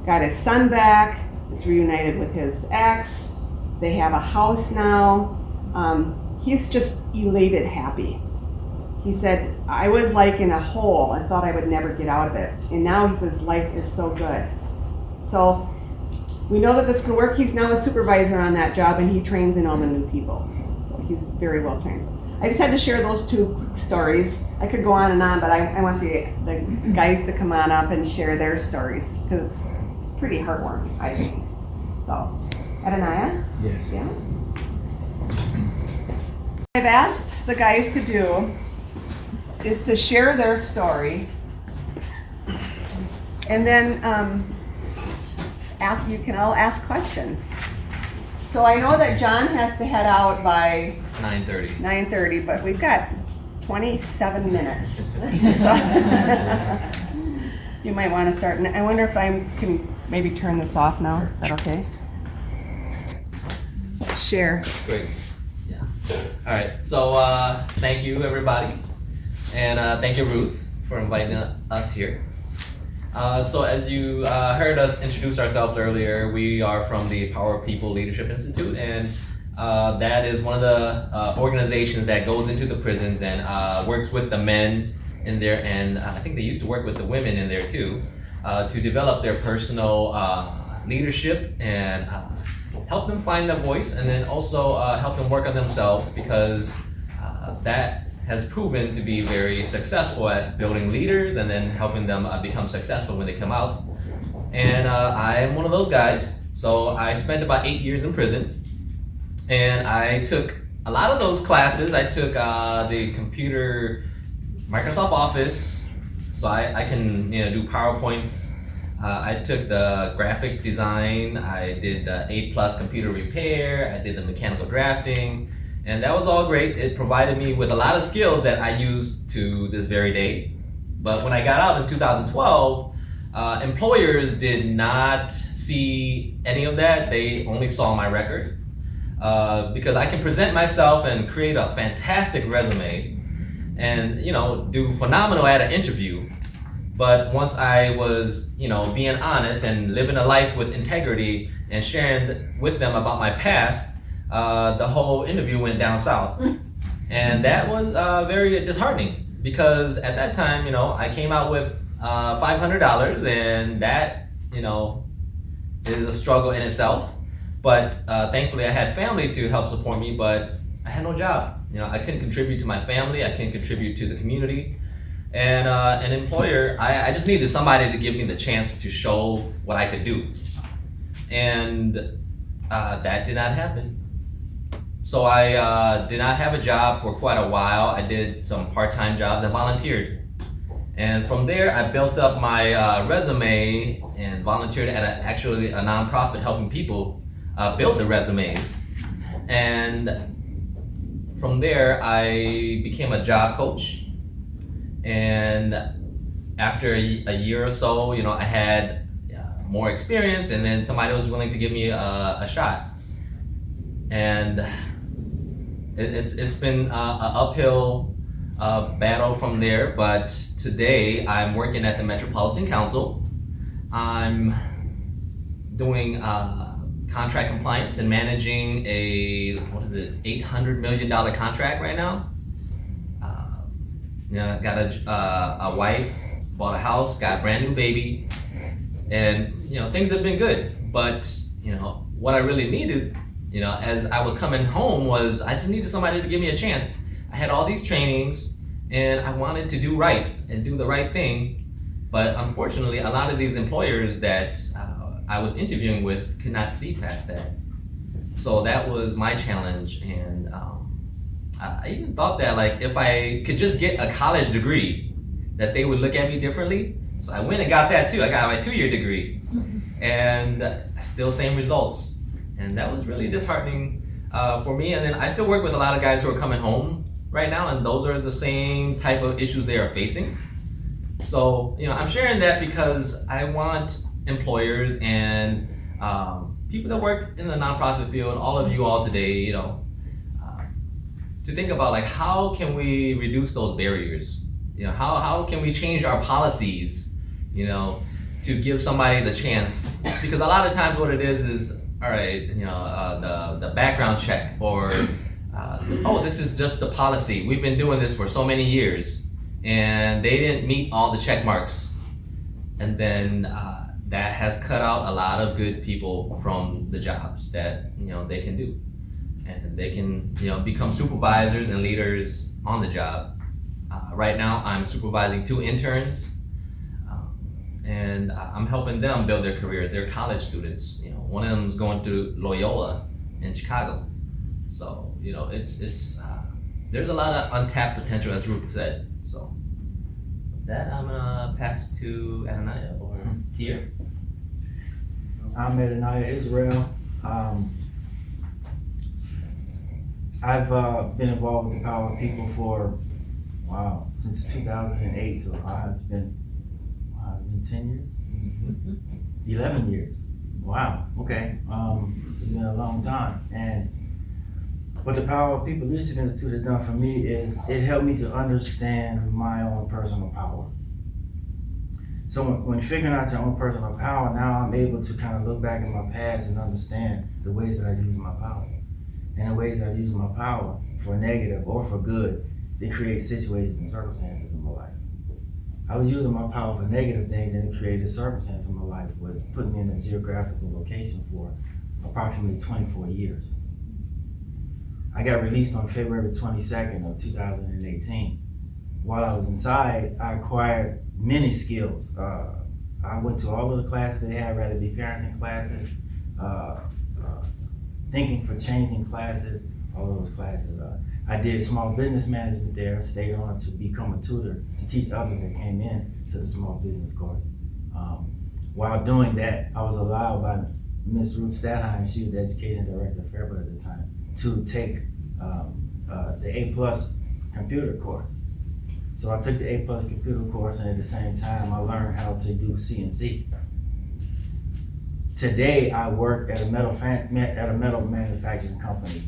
got his son back, is reunited with his ex, they have a house now. He's just elated happy. He said, I was like in a hole. I thought I would never get out of it. And now he says life is so good. So we know that this can work. He's now a supervisor on that job, and he trains in all the new people. So he's very well trained. I just had to share those two quick stories. I could go on and on, but I want the guys to come on up and share their stories, because it's pretty heartwarming, I think. So, Adonaiah? Yes. Yeah? I've asked the guys to do is to share their story, and then you can all ask questions. So I know that John has to head out by 9:30. 9:30, but we've got 27 minutes. So you might want to start. And I wonder if I can maybe turn this off now. Is that okay? Share. Great. All right, so thank you everybody, and thank you Ruth for inviting us here. So as you heard us introduce ourselves earlier, we are from the Power People Leadership Institute, and that is one of the organizations that goes into the prisons and works with the men in there, and I think they used to work with the women in there too, to develop their personal leadership and help them find their voice, and then also help them work on themselves, because that has proven to be very successful at building leaders and then helping them become successful when they come out. And I am one of those guys. So I spent about 8 years in prison, and I took a lot of those classes. I took the computer, Microsoft Office, so I can do PowerPoints. I took the graphic design, I did the A+ computer repair, I did the mechanical drafting, and that was all great. It provided me with a lot of skills that I use to this very day. But when I got out in 2012, employers did not see any of that. They only saw my record. Because I can present myself and create a fantastic resume and do phenomenal at an interview. But once I was, being honest and living a life with integrity and sharing with them about my past, the whole interview went down south. And that was very disheartening, because at that time, I came out with $500, and that, is a struggle in itself. But thankfully I had family to help support me, but I had no job. I couldn't contribute to my family, I couldn't contribute to the community. And an employer, I just needed somebody to give me the chance to show what I could do. And that did not happen. So I did not have a job for quite a while. I did some part-time jobs and volunteered. And from there, I built up my resume and volunteered at actually a nonprofit helping people build their resumes. And from there, I became a job coach. And after a year or so, I had more experience, and then somebody was willing to give me a shot. And it's been an uphill battle from there, but today I'm working at the Metropolitan Council. I'm doing contract compliance and managing a $800 million contract right now. Got a wife, bought a house, got a brand new baby, and things have been good. But what I really needed, as I was coming home, was I just needed somebody to give me a chance. I had all these trainings, and I wanted to do right and do the right thing. But unfortunately, a lot of these employers that I was interviewing with could not see past that. So that was my challenge, and I even thought that if I could just get a college degree, that they would look at me differently. So I went and got that too. I got my 2-year degree, and still same results. And that was really disheartening for me. And then I still work with a lot of guys who are coming home right now, and those are the same type of issues they are facing. So I'm sharing that because I want employers and people that work in the nonprofit field, all of you all today, to think about how can we reduce those barriers? How can we change our policies, to give somebody the chance? Because a lot of times what it is all right, the background check, or oh, this is just the policy. We've been doing this for so many years, and they didn't meet all the check marks, and then that has cut out a lot of good people from the jobs that they can do. And they can become supervisors and leaders on the job. Right now I'm supervising 2 interns, and I'm helping them build their careers. They're college students. One of them is going to Loyola in Chicago. So it's there's a lot of untapped potential, as Ruth said. So with that, I'm gonna pass to Ananiah or Tier. I'm Ananiah Israel. I've been involved with the Power of People for, since 2008, so it's been 10 years? 11 years. Wow, okay. It's been a long time. And what the Power of People Leadership Institute has done for me is it helped me to understand my own personal power. So when figuring out your own personal power, now I'm able to kind of look back at my past and understand the ways that I've used my power. And the ways that I've used my power for negative or for good, they create situations and circumstances in my life. I was using my power for negative things, and it created a circumstance in my life where it put me in a geographical location for approximately 24 years. I got released on February 22nd of 2018. While I was inside, I acquired many skills. I went to all of the classes they had, whether it be parenting classes, thinking for changing classes, all of those classes. I did small business management there, stayed on to become a tutor to teach others that came in to the small business course. While doing that, I was allowed by Miss Ruth Stadheim, she was the education director of Fairfield at the time, to take the A+ computer course. So I took the A+ computer course, and at the same time, I learned how to do CNC. Today, I work at a metal manufacturing company,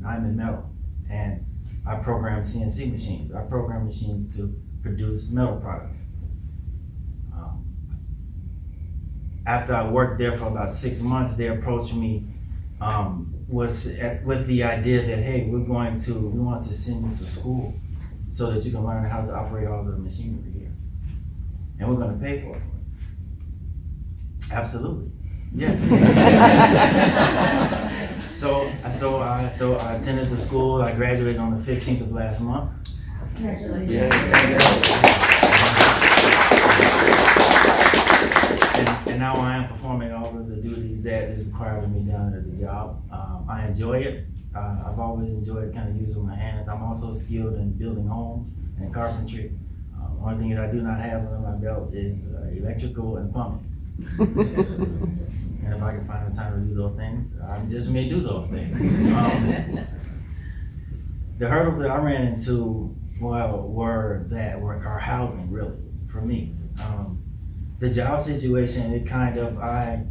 Nyman Metal, and I program CNC machines. I program machines to produce metal products. After I worked there for about 6 months, they approached me with the idea that, hey, we want to send you to school so that you can learn how to operate all the machinery here, and we're going to pay for it. Absolutely, yeah. So I attended the school. I graduated on the 15th of last month. Congratulations. Yeah. And now I am performing all of the duties that is required of me down at the job. I enjoy it. I've always enjoyed kind of using my hands. I'm also skilled in building homes and carpentry. One thing that I do not have under my belt is electrical and plumbing. And if I can find the time to do those things, I just may do those things. The hurdles that I ran into, were housing, really, for me. The job situation, it kind of, I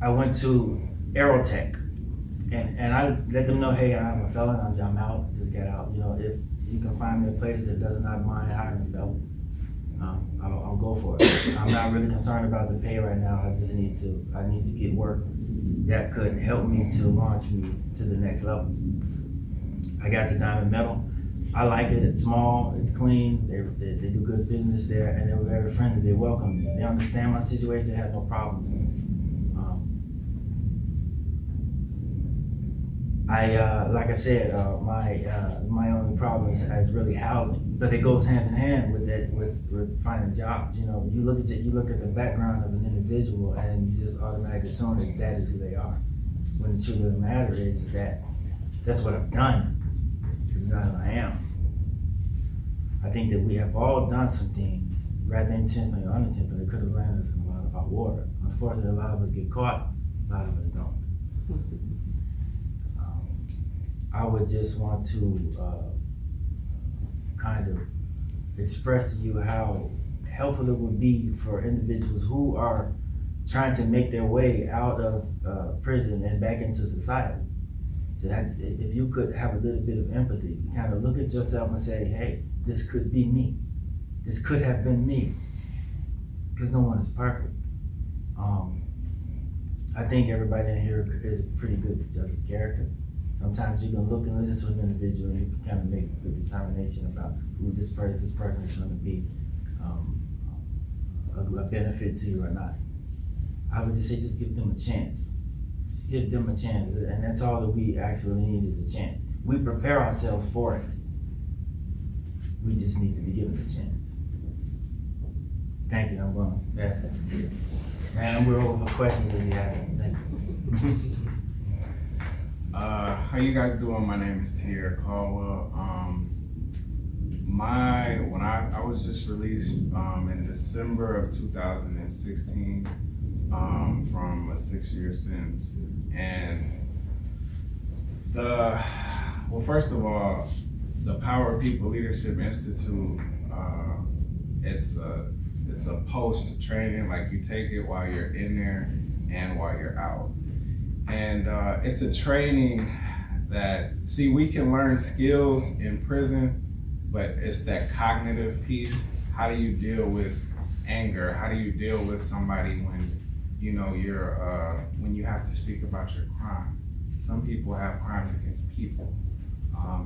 went to Aerotech, and I let them know, hey, I'm a felon, I'm out, just get out. If you can find me a place that does not mind hiring felons. I'll go for it. I'm not really concerned about the pay right now. I need to get work that could help me to launch me to the next level. I got the diamond medal. I like it. It's small. It's clean. They do good business there, and they were very friendly. They welcome me. They understand my situation. They have no problems. Like I said, my only problem is really housing, but it goes hand in hand with that, with finding jobs. You know, you look at the background of an individual, and you just automatically assume that is who they are. When the truth of the matter is that that's what I've done. It's not who I am. I think that we have all done some things, rather intentionally or unintentionally, that could have landed us in a lot of hot water. Unfortunately, a lot of us get caught, a lot of us don't. I would just want to kind of express to you how helpful it would be for individuals who are trying to make their way out of prison and back into society. If you could have a little bit of empathy, kind of look at yourself and say, hey, this could be me. This could have been me. Because no one is perfect. I think everybody in here is pretty good judge of character. Sometimes you can look and listen to an individual and you can kind of make a good determination about who this person is going to be a benefit to you or not. I would just say just give them a chance. Just give them a chance, and that's all that we actually need is a chance. We prepare ourselves for it. We just need to be given a chance. Thank you. I'm going to pass that to you. And we're over for questions if you have any. Thank you. How you guys doing? My name is Tier Caldwell. When I was just released in December of 2016 from a 6-year sentence, and first of all, the Power of People Leadership Institute, it's a post training, like you take it while you're in there and while you're out. And it's a training that, see, we can learn skills in prison, but it's that cognitive piece. How do you deal with anger? How do you deal with somebody when, you know, when you have to speak about your crime? Some people have crimes against people.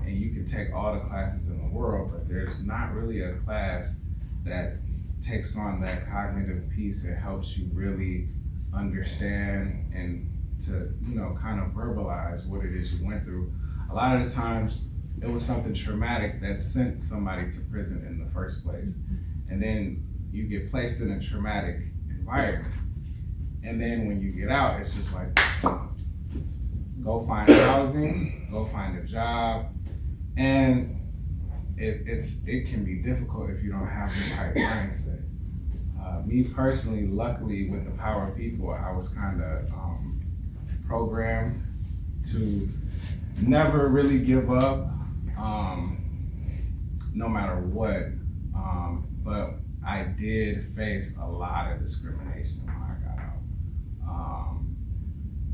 And you can take all the classes in the world, but there's not really a class that takes on that cognitive piece and helps you really understand and to, you know, kind of verbalize what it is you went through. A lot of the times it was something traumatic that sent somebody to prison in the first place. And then you get placed in a traumatic environment. And then when you get out, it's just like, go find housing, go find a job. And it can be difficult if you don't have the right mindset. Me personally, luckily with the Power of People, I was kind of programmed to never really give up, no matter what. But I did face a lot of discrimination when I got out.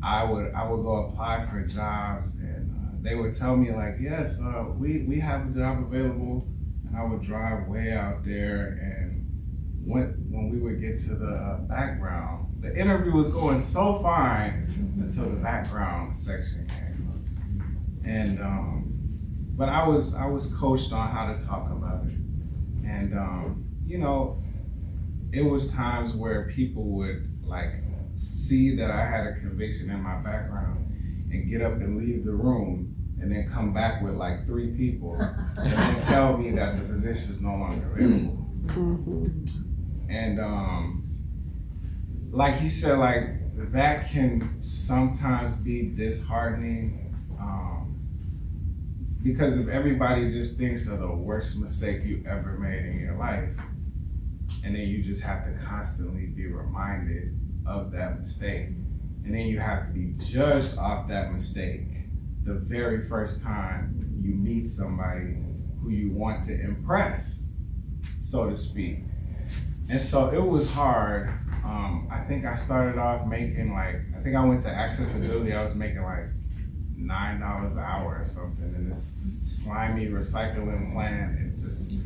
I would go apply for jobs, and they would tell me like, yes, we have a job available, and I would drive way out there, and when we would get to the background, the interview was going so fine until the background section came up. And but I was coached on how to talk about it. And you know, it was times where people would like see that I had a conviction in my background and get up and leave the room and then come back with like 3 people and then tell me that the position is no longer available. And like you said, like that can sometimes be disheartening, because if everybody just thinks of the worst mistake you ever made in your life, and then you just have to constantly be reminded of that mistake, and then you have to be judged off that mistake the very first time you meet somebody who you want to impress, so to speak. And so it was hard. I think I started off making I went to accessibility, I was making like $9 an hour or something, and this slimy recycling plant, it just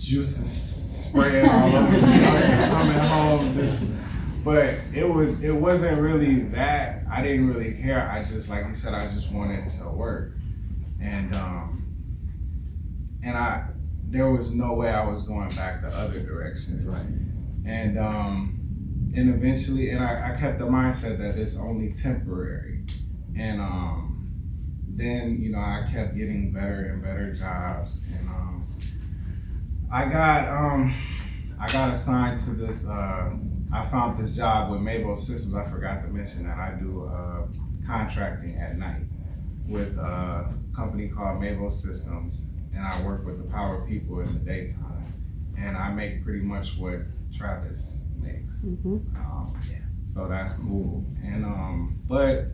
juices spraying all over me. I was just coming home, but it wasn't really that. I didn't really care. I just, like you said, I just wanted to work, and there was no way I was going back the other directions, right? And eventually, I kept the mindset that it's only temporary, and then I kept getting better and better jobs, and I got assigned to this. I found this job with Mabel Systems. I forgot to mention that I do contracting at night with a company called Mabel Systems, and I work with the power people in the daytime, and I make pretty much what Travis makes. So that's cool, and but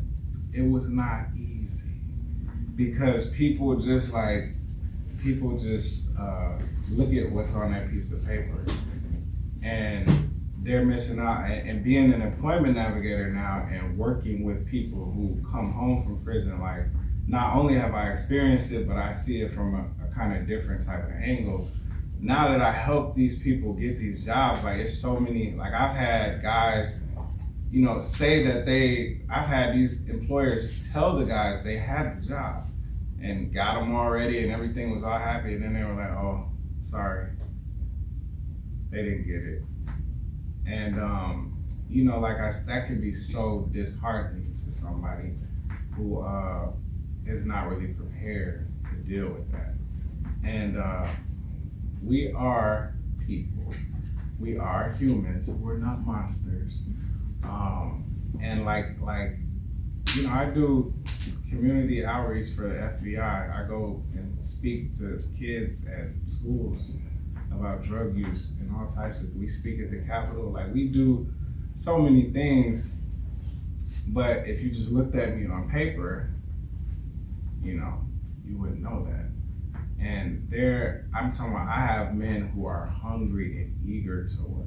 it was not easy because people just look at what's on that piece of paper, and they're missing out. And being an employment navigator now and working with people who come home from prison, like, not only have I experienced it, but I see it from a kind of different type of angle. Now that I help these people get these jobs, like, it's so many, like, I've had guys, say that I've had these employers tell the guys they had the job and got them already and everything was all happy, and then they were like, oh, sorry, they didn't get it. And, that can be so disheartening to somebody who is not really prepared to deal with that. And we are people. We are humans. We're not monsters. And I do community outreach for the FBI. I go and speak to kids at schools about drug use and all types of. We speak at the Capitol. Like, we do so many things. But if you just looked at me on paper, you wouldn't know that. And I'm talking about, I have men who are hungry and eager to work.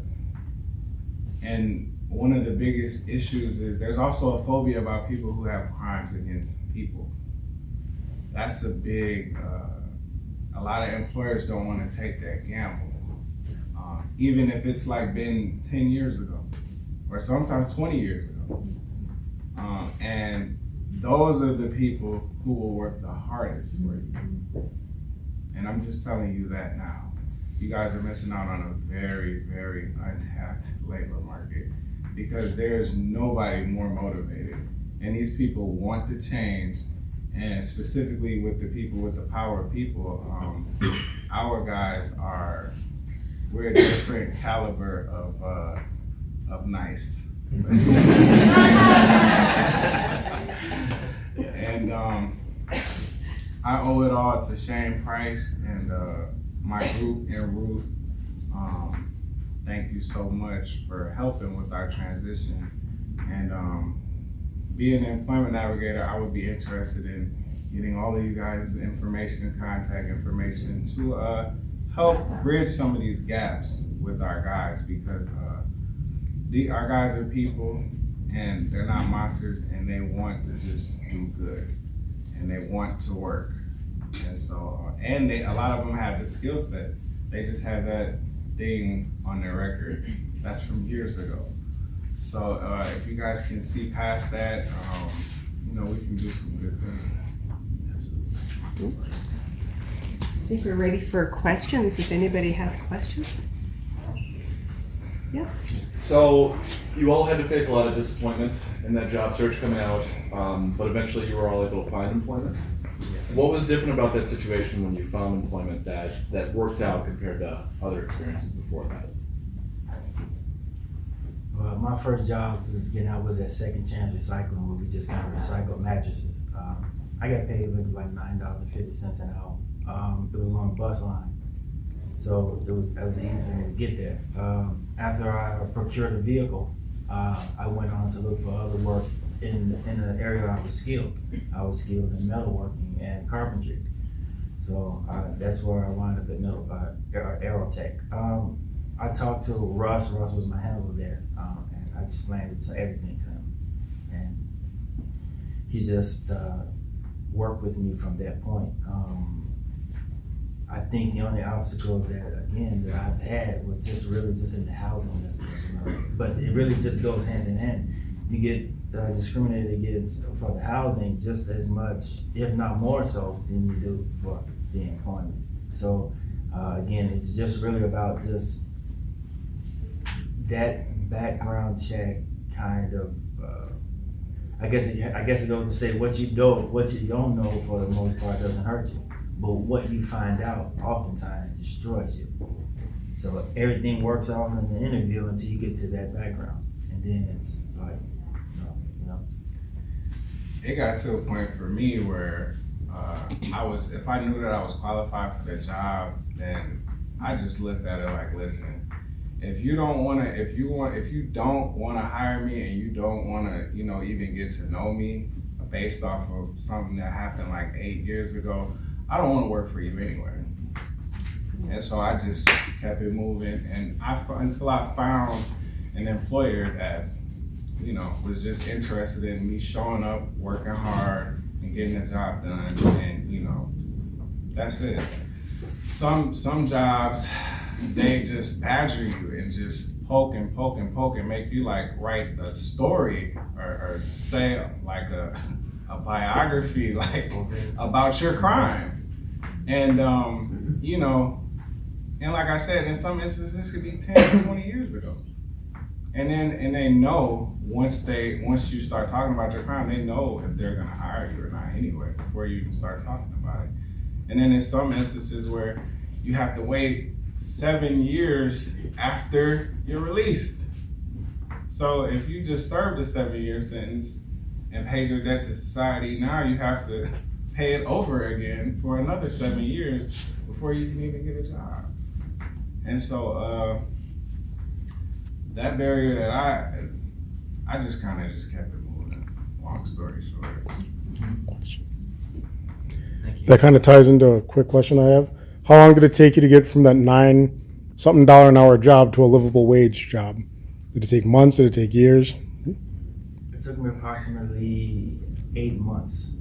And one of the biggest issues is there's also a phobia about people who have crimes against people. That's a big, a lot of employers don't want to take that gamble. Even if it's been 10 years ago, or sometimes 20 years ago. And those are the people who will work the hardest for you. And I'm just telling you that now. You guys are missing out on a very, very untapped labor market because there's nobody more motivated. And these people want to change, and specifically with the people with the power of people, our guys we're a different caliber of nice. And I owe it all to Shane Price and my group and Ruth. Thank you so much for helping with our transition. And being an employment navigator, I would be interested in getting all of you guys' information, contact information to help bridge some of these gaps with our guys, because our guys are people and they're not monsters, and they want to just do good and they want to work. And so, and a lot of them have the skill set. They just have that thing on their record that's from years ago. So if you guys can see past that, we can do some good things. I think we're ready for questions, if anybody has questions. Yes? So you all had to face a lot of disappointment in that job search coming out, but eventually you were all able to find employment. What was different about that situation when you found employment that worked out compared to other experiences before that? My first job was at Second Chance Recycling, where we just kind of recycled mattresses. I got paid like $9.50 an hour. It was on a bus line, so it was easy for me to get there. After I procured a vehicle, I went on to look for other work in the area I was skilled. I was skilled in metalworking and carpentry. So that's where I wound up at Aerotech. I talked to Russ. Russ was my handler there, and I explained everything to him. And he just worked with me from that point. I think the only obstacle that I've had was just really just in the housing business, you know. But it really just goes hand in hand. You get discriminated against for the housing just as much, if not more so, than you do for the employment. So again, it's just really about just that background check kind of. I guess it goes to say what you don't know for the most part doesn't hurt you, but what you find out oftentimes destroys you. So everything works off in the interview until you get to that background, and then it's like, you know. It got to a point for me where if I knew that I was qualified for the job, then I just looked at it like, listen, if you don't want to hire me and you don't want to, even get to know me based off of something that happened like 8 years ago, I don't want to work for you anyway. And so I just kept it moving, and until I found an employer that, was just interested in me showing up, working hard, and getting the job done, and that's it. Some jobs, they just badger you and just poke and make you like write a story or say like a biography like about your crime. And and like I said, in some instances this could be 10 or 20 years ago. And they know once you start talking about your crime, they know if they're gonna hire you or not anyway before you even start talking about it. And then in some instances where you have to wait 7 years after you're released. So if you just served a 7-year sentence and paid your debt to society, now you have to pay it over again for another 7 years before you can even get a job. And so that barrier that I just kind of just kept it moving. Long story short. That kind of ties into a quick question I have. How long did it take you to get from that $9-something an hour job to a livable wage job? Did it take months? Did it take years? It took me approximately 8 months.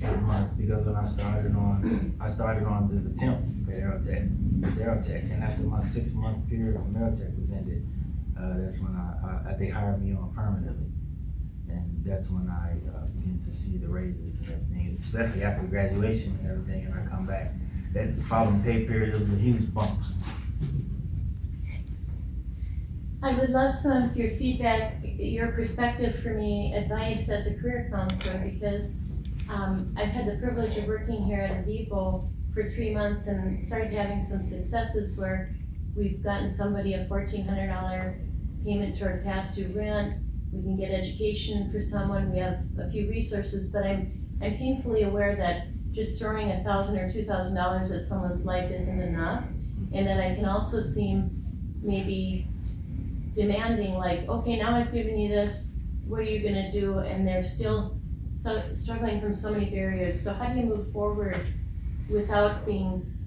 8 months, because when I started on the temp at Aerotech, and after my 6-month period from Aerotech was ended, that's when they hired me on permanently, and that's when I began to see the raises and everything, especially after graduation and everything, and I come back. That following pay period, it was a huge bump. I would love some of your feedback, your perspective for me, advice as a career counselor, because I've had the privilege of working here at Avivo for 3 months and started having some successes where we've gotten somebody a $1,400 payment toward past due rent. We can get education for someone. We have a few resources, but I'm painfully aware that just throwing $1,000 or $2,000 at someone's life isn't enough, and that I can also seem maybe demanding, like, okay, now I've given you this, what are you gonna do? And they're still struggling from so many barriers. So how do you move forward without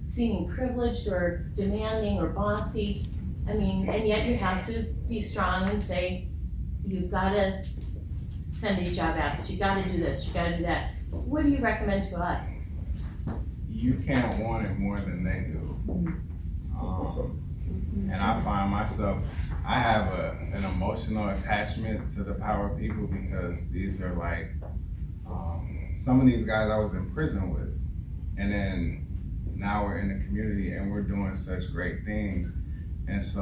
seeming privileged or demanding or bossy? I mean, and yet you have to be strong and say, you've gotta send these job apps, you gotta do this, you gotta do that. What do you recommend to us? You can't want it more than they do. And I find myself, I have an emotional attachment to the power people, because these are like, some of these guys I was in prison with, and then now we're in the community and we're doing such great things. And so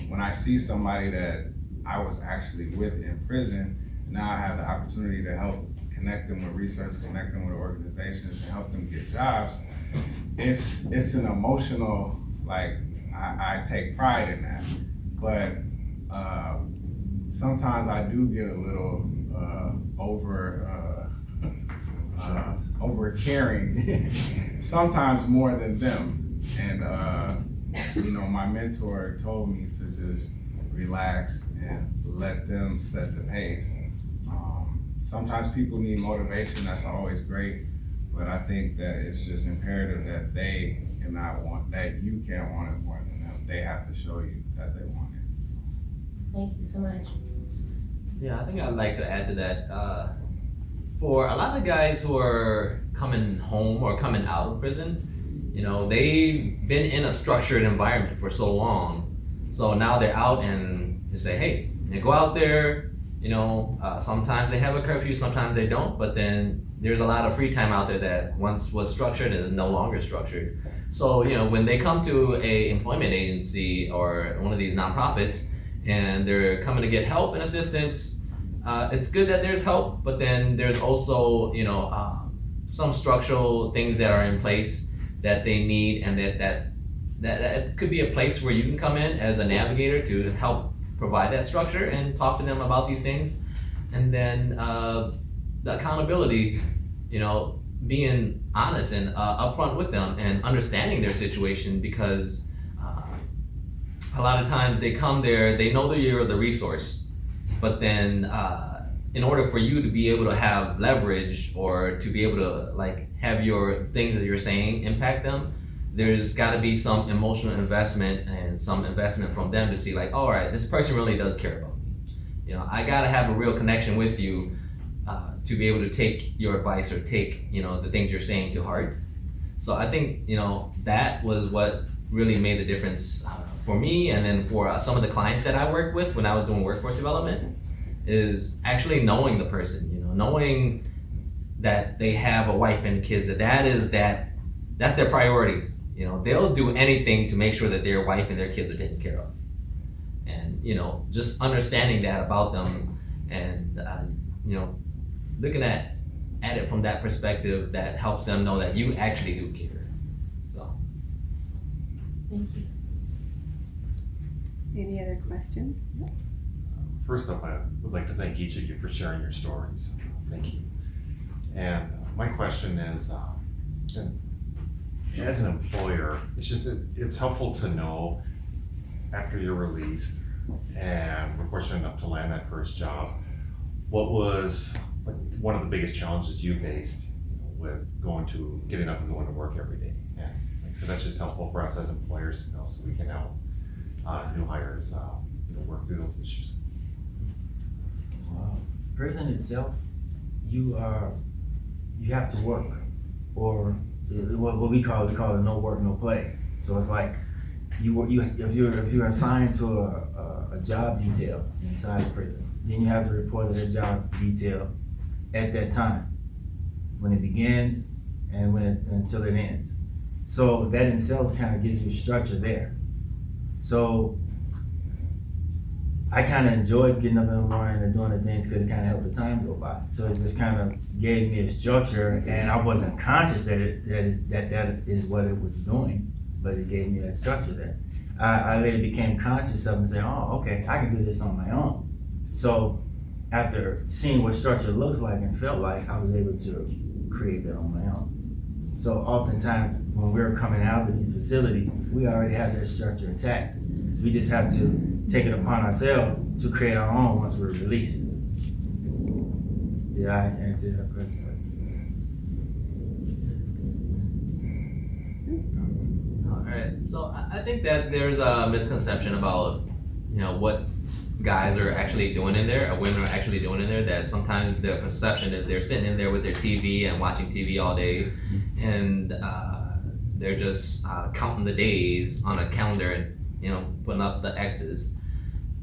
when I see somebody that I was actually with in prison, now I have the opportunity to help connect them with research, connect them with organizations, and help them get jobs. It's an emotional, like, I take pride in that. But sometimes I do get a little over caring, sometimes more than them. And my mentor told me to just relax and let them set the pace. Sometimes people need motivation, that's always great, but I think that it's just imperative that they cannot want, that you can't want it more than them. They have to show you that they want it. Thank you so much. Yeah, I think I'd like to add to that. For a lot of guys who are coming home or coming out of prison, they've been in a structured environment for so long. So now they're out and they say, hey, you go out there, sometimes they have a curfew, sometimes they don't, but then there's a lot of free time out there that once was structured and is no longer structured. So, when they come to a employment agency or one of these nonprofits and they're coming to get help and assistance, it's good that there's help, but then there's also, some structural things that are in place that they need, and that could be a place where you can come in as a navigator to help provide that structure and talk to them about these things. And then the accountability, being honest and upfront with them and understanding their situation, because a lot of times they come there, they know that you're the resource, but then in order for you to be able to have leverage or to be able to have your things that you're saying impact them, there's got to be some emotional investment and some investment from them to see all right, this person really does care about me. I got to have a real connection with you to be able to take your advice or take the things you're saying to heart. So I think that was what really made the difference for me, and then for some of the clients that I worked with when I was doing workforce development, is actually knowing the person, knowing that they have a wife and kids, that's their priority. They'll do anything to make sure that their wife and their kids are taken care of. And, just understanding that about them and, looking at it from that perspective, that helps them know that you actually do care. So. Thank you. Any other questions? First up, I would like to thank each of you for sharing your stories. Thank you. And my question is, as an employer, it's helpful to know after you're released and we're fortunate enough to land that first job, what was one of the biggest challenges you faced with getting up and going to work every day. And so that's just helpful for us as employers to know, so we can help new hires work through those issues. Prison itself, you have to work, or what we call it no work, no play. So it's like if you're assigned to a job detail inside the prison, then you have to report to the job detail at that time, when it begins and until it ends. So that in itself kind of gives you structure there. So I kind of enjoyed getting up in the morning and doing the things because it kind of helped the time go by. So it just kind of gave me a structure, and I wasn't conscious that is what it was doing, but it gave me that structure there. I later became conscious of it and saying, oh, okay, I can do this on my own. So after seeing what structure looks like and felt like, I was able to create that on my own. So oftentimes when we're coming out to these facilities, we already have that structure intact. We just have to take it upon ourselves to create our own once we're released. Did I answer that question? All right. So I think that there's a misconception about, what guys are actually doing in there, or women are actually doing in there, that sometimes the perception is they're sitting in there with their TV and watching TV all day, and they're just counting the days on a calendar and, putting up the X's.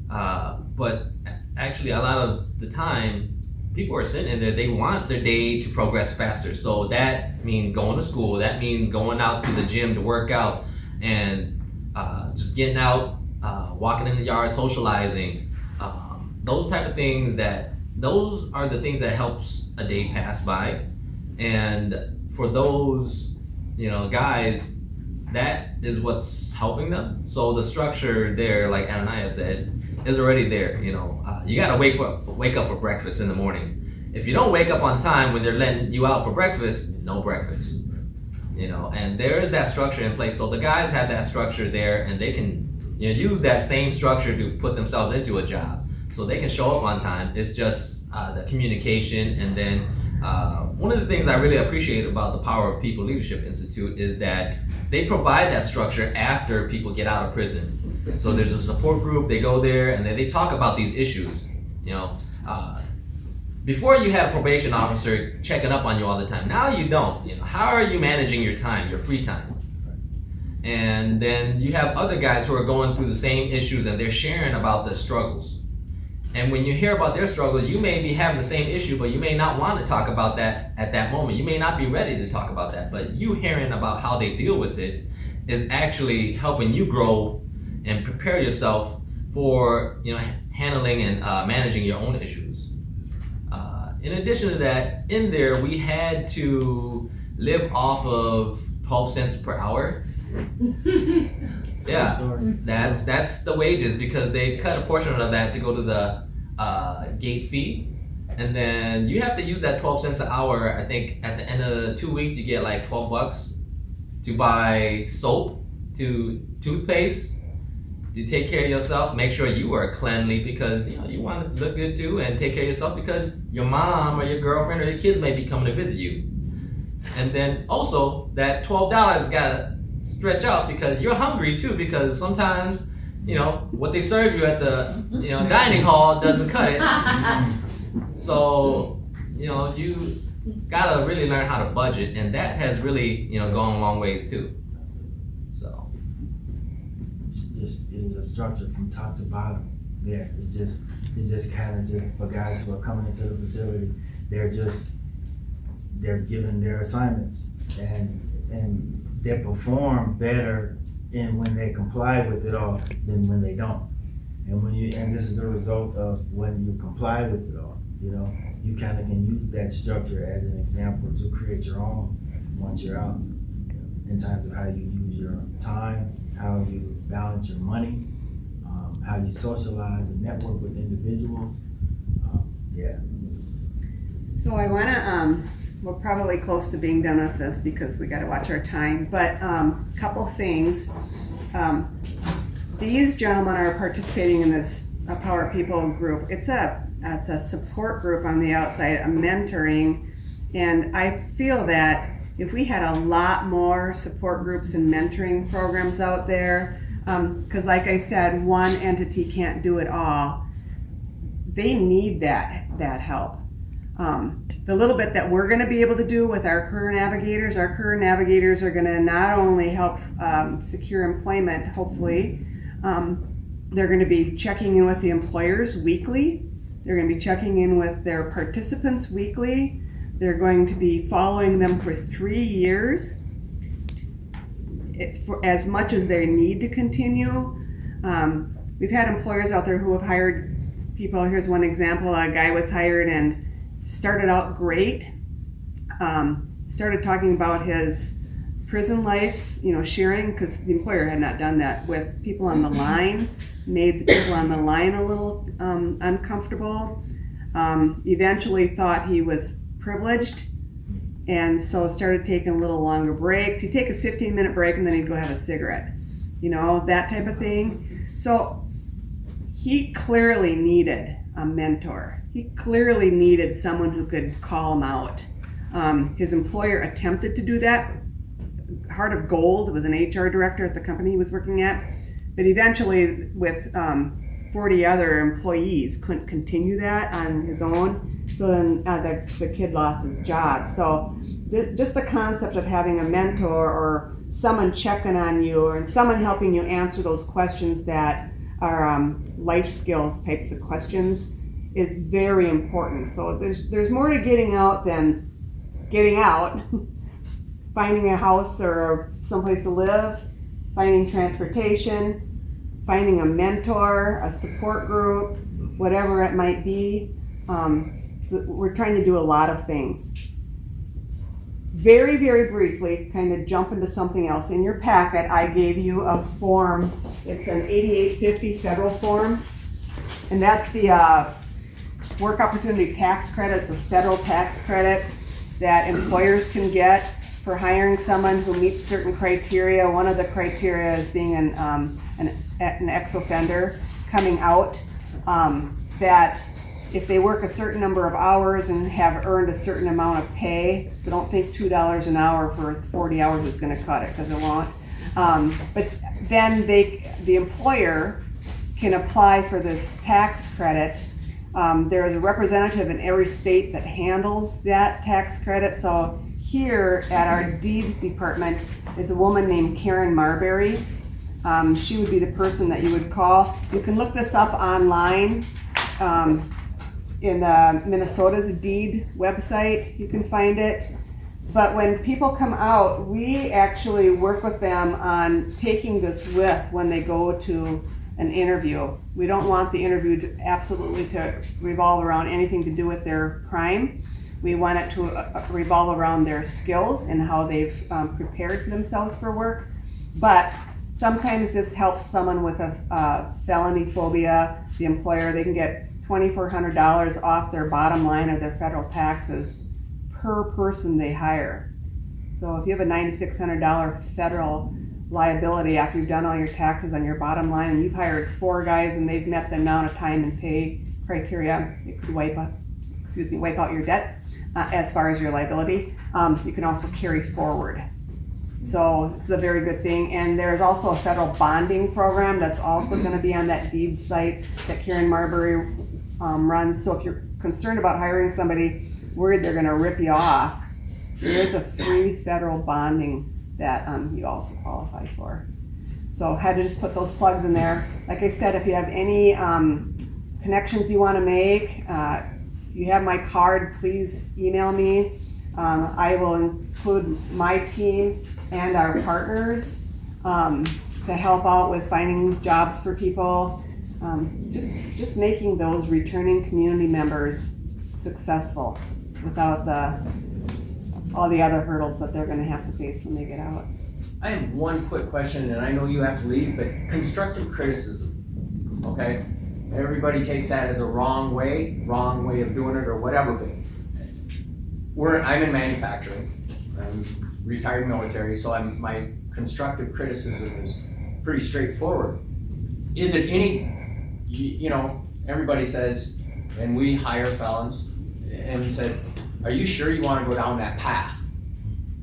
But actually, a lot of the time, people are sitting in there, they want their day to progress faster. So that means going to school, that means going out to the gym to work out, and just getting out, walking in the yard, socializing. Those type of things, those are the things that helps a day pass by. And for those, guys, that is what's helping them. So the structure there, like Ananias said, is already there. You gotta wake up for breakfast in the morning. If you don't wake up on time when they're letting you out for breakfast, no breakfast. And there is that structure in place. So the guys have that structure there, and they can use that same structure to put themselves into a job. So they can show up on time. It's just the communication. And then one of the things I really appreciate about the Power of People Leadership Institute is that they provide that structure after people get out of prison. So there's a support group, they go there, and then they talk about these issues. Before you had a probation officer checking up on you all the time. Now you don't. How are you managing your time, your free time? And then you have other guys who are going through the same issues and they're sharing about the struggles. And when you hear about their struggles, you may be having the same issue, but you may not want to talk about that at that moment. You may not be ready to talk about that, but you hearing about how they deal with it is actually helping you grow and prepare yourself for, you know, handling and managing your own issues. In addition to that, in there we had to live off of 12 cents per hour. Yeah, that's the wages, because they cut a portion of that to go to the gate fee, and then you have to use that 12 cents an hour. I think at the end of the 2 weeks you get like $12 to buy soap, to toothpaste, to take care of yourself, make sure you are cleanly, because you know you want to look good too, and take care of yourself because your mom or your girlfriend or your kids may be coming to visit you. And then also that $12 gotta stretch out because you're hungry too, because sometimes, you know, what they serve you at the, you know, dining hall doesn't cut it. So, you know, you gotta really learn how to budget, and that has really, you know, gone a long ways too. So It's the structure from top to bottom. Yeah, it's just kind of just for guys who are coming into the facility. They're given their assignments, and they perform better when they comply with it all than when they don't. And this is the result of when you comply with it all. You know, you kind of can use that structure as an example to create your own once you're out. In terms of how you use your time, how you balance your money, how you socialize and network with individuals. Yeah. So I wanna, we're probably close to being done with this because we gotta watch our time, but couple things. These gentlemen are participating in this Power People group. It's a support group on the outside, a mentoring, and I feel that if we had a lot more support groups and mentoring programs out there, because like I said, one entity can't do it all. They need that help. The little bit that we're going to be able to do with our career navigators are going to not only help secure employment, hopefully, they're going to be checking in with the employers weekly. They're going to be checking in with their participants weekly. They're going to be following them for 3 years. It's for as much as they need to continue. We've had employers out there who have hired people. Here's one example. A guy was hired and started out great. Started talking about his prison life, you know, sharing, because the employer had not done that with people on the line, made the people on the line a little uncomfortable. Eventually thought he was privileged, and so started taking a little longer breaks. He'd take his 15-minute break and then he'd go have a cigarette, you know, that type of thing. So he clearly needed a mentor. He clearly needed someone who could call him out. His employer attempted to do that. Heart of Gold was an HR director at the company he was working at, but eventually with 40 other employees couldn't continue that on his own. So then the kid lost his job. So just the concept of having a mentor or someone checking on you or someone helping you answer those questions that are life skills types of questions is very important. So there's more to getting out than getting out. Finding a house or someplace to live, finding transportation, finding a mentor, a support group, whatever it might be. We're trying to do a lot of things. Very, very briefly, kind of jump into something else. In your packet, I gave you a form. It's an 8850 federal form, and that's the work opportunity tax credit. It's a federal tax credit that employers can get for hiring someone who meets certain criteria. One of the criteria is being an ex-offender coming out, that if they work a certain number of hours and have earned a certain amount of pay, so don't think $2 an hour for 40 hours is gonna cut it, because it won't. But then the employer can apply for this tax credit. There is a representative in every state that handles that tax credit, so here at our deed department is a woman named Karen Marbury. She would be the person that you would call. You can look this up online in Minnesota's deed website. You can find it. But when people come out, we actually work with them on taking this with when they go to an interview. We don't want the interview to absolutely to revolve around anything to do with their crime. We want it to revolve around their skills and how they've prepared for themselves for work. But sometimes this helps someone with a felony phobia, the employer, they can get $2,400 off their bottom line of their federal taxes per person they hire. So if you have a $9,600 federal liability after you've done all your taxes on your bottom line and you've hired 4 guys and they've met the amount of time and pay criteria, it could wipe out your debt as far as your liability. You can also carry forward. So it's a very good thing. And there's also a federal bonding program that's also going to be on that deed site that Karen Marbury runs. So if you're concerned about hiring somebody, worried they're going to rip you off, there is a free federal bonding that you also qualify for. So had to just put those plugs in there. Like I said, if you have any connections you want to make, you have my card, please email me. I will include my team and our partners to help out with finding jobs for people. Just making those returning community members successful without all the other hurdles that they're gonna have to face when they get out. I have one quick question, and I know you have to leave, but constructive criticism, okay? Everybody takes that as a wrong way of doing it or whatever, but I'm in manufacturing, I'm retired military, so my constructive criticism is pretty straightforward. Is it everybody says, and we hire felons, and said, are you sure you want to go down that path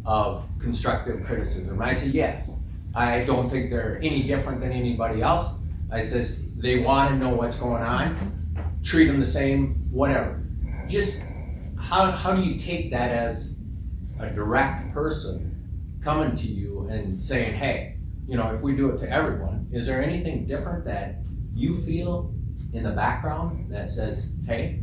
of constructive criticism? And I said, yes. I don't think they're any different than anybody else. I says, they want to know what's going on, treat them the same, whatever. Just how do you take that as a direct person coming to you and saying, hey, if we do it to everyone, is there anything different that you feel in the background that says, hey?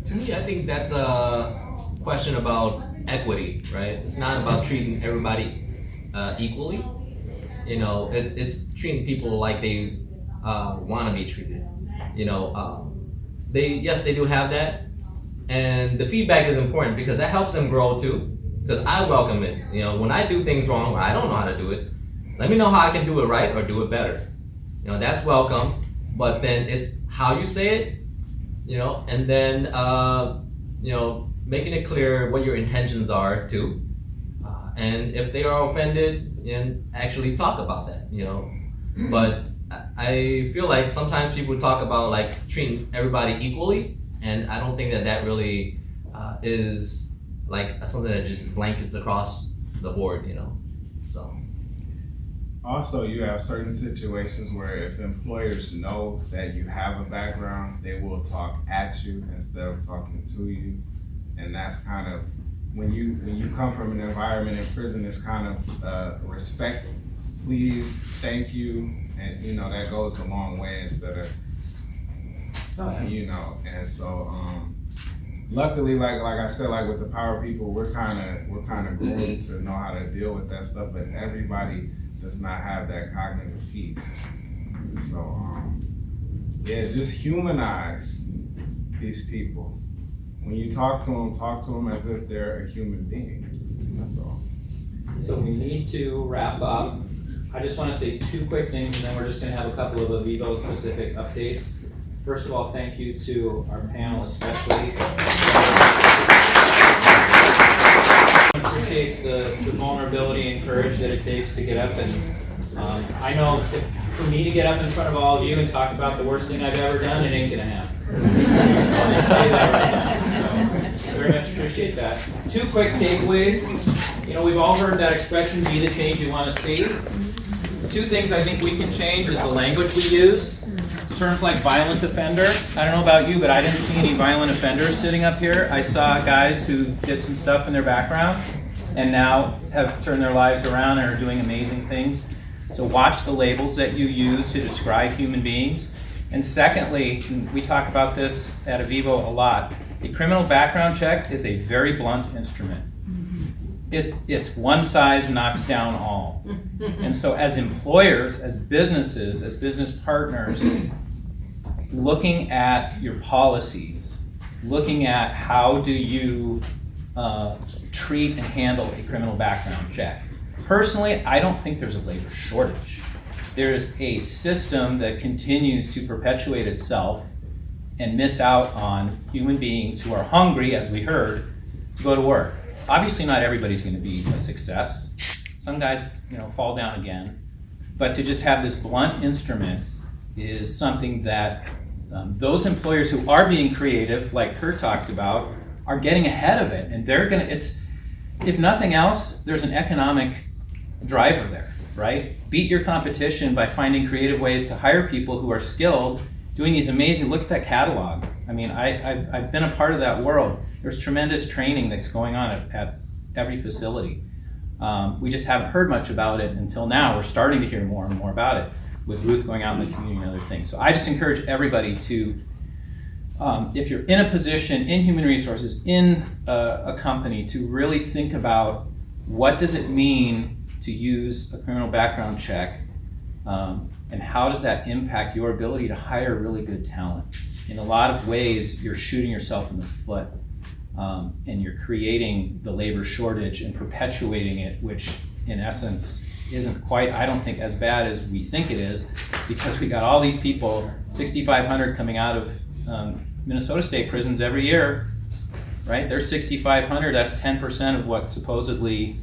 To me, I think that's a question about equity, right? It's not about treating everybody equally. It's treating people like they want to be treated. They do have that, and the feedback is important because that helps them grow too. Because I welcome it. When I do things wrong or I don't know how to do it, let me know how I can do it right or do it better. That's welcome. But then it's how you say it. And then, making it clear what your intentions are too. And if they are offended, then actually talk about that, But I feel like sometimes people talk about like treating everybody equally, and I don't think that really is like something that just blankets across the board, so. Also, you have certain situations where if employers know that you have a background, they will talk at you instead of talking to you. And that's kind of, when you come from an environment in prison, it's kind of respect, please, thank you. And that goes a long way instead of, and so, luckily, like I said, like with the power people, we're kind of groomed to know how to deal with that stuff, but everybody does not have that cognitive piece. So, just humanize these people. When you talk to them as if they're a human being. That's all. So we need to wrap up. I just want to say 2 quick things, and then we're just going to have a couple of Avivo specific updates. First of all, thank you to our panel especially. Appreciates the vulnerability and courage that it takes to get up and I know for me to get up in front of all of you and talk about the worst thing I've ever done, it ain't gonna happen. I'll just tell you that right now. So, very much appreciate that. 2 quick takeaways. We've all heard that expression, be the change you want to see. 2 things I think we can change is the language we use. terms like violent offender, I don't know about you, but I didn't see any violent offenders sitting up here. I saw guys who did some stuff in their background and now have turned their lives around and are doing amazing things. So watch the labels that you use to describe human beings. And secondly, and we talk about this at Avivo a lot, a criminal background check is a very blunt instrument. It's one size knocks down all. And so as employers, as businesses, as business partners, looking at your policies, looking at how do you treat and handle a criminal background check. Personally, I don't think there's a labor shortage. There's a system that continues to perpetuate itself and miss out on human beings who are hungry, as we heard, to go to work. Obviously, not everybody's going to be a success. Some guys, fall down again. But to just have this blunt instrument is something that those employers who are being creative, like Kurt talked about, are getting ahead of it. And they're going to, if nothing else, there's an economic driver there, right? Beat your competition by finding creative ways to hire people who are skilled, doing these amazing, look at that catalog. I mean, I've been a part of that world. There's tremendous training that's going on at every facility. We just haven't heard much about it until now. We're starting to hear more and more about it with Ruth going out in the community and other things. So I just encourage everybody to, if you're in a position in human resources, in a company, to really think about what does it mean to use a criminal background check, and how does that impact your ability to hire really good talent. In a lot of ways, you're shooting yourself in the foot, and you're creating the labor shortage and perpetuating it, which in essence isn't quite, I don't think, as bad as we think it is, because we got all these people, 6,500 coming out of Minnesota state prisons every year, right? There's 6,500, that's 10% of what supposedly,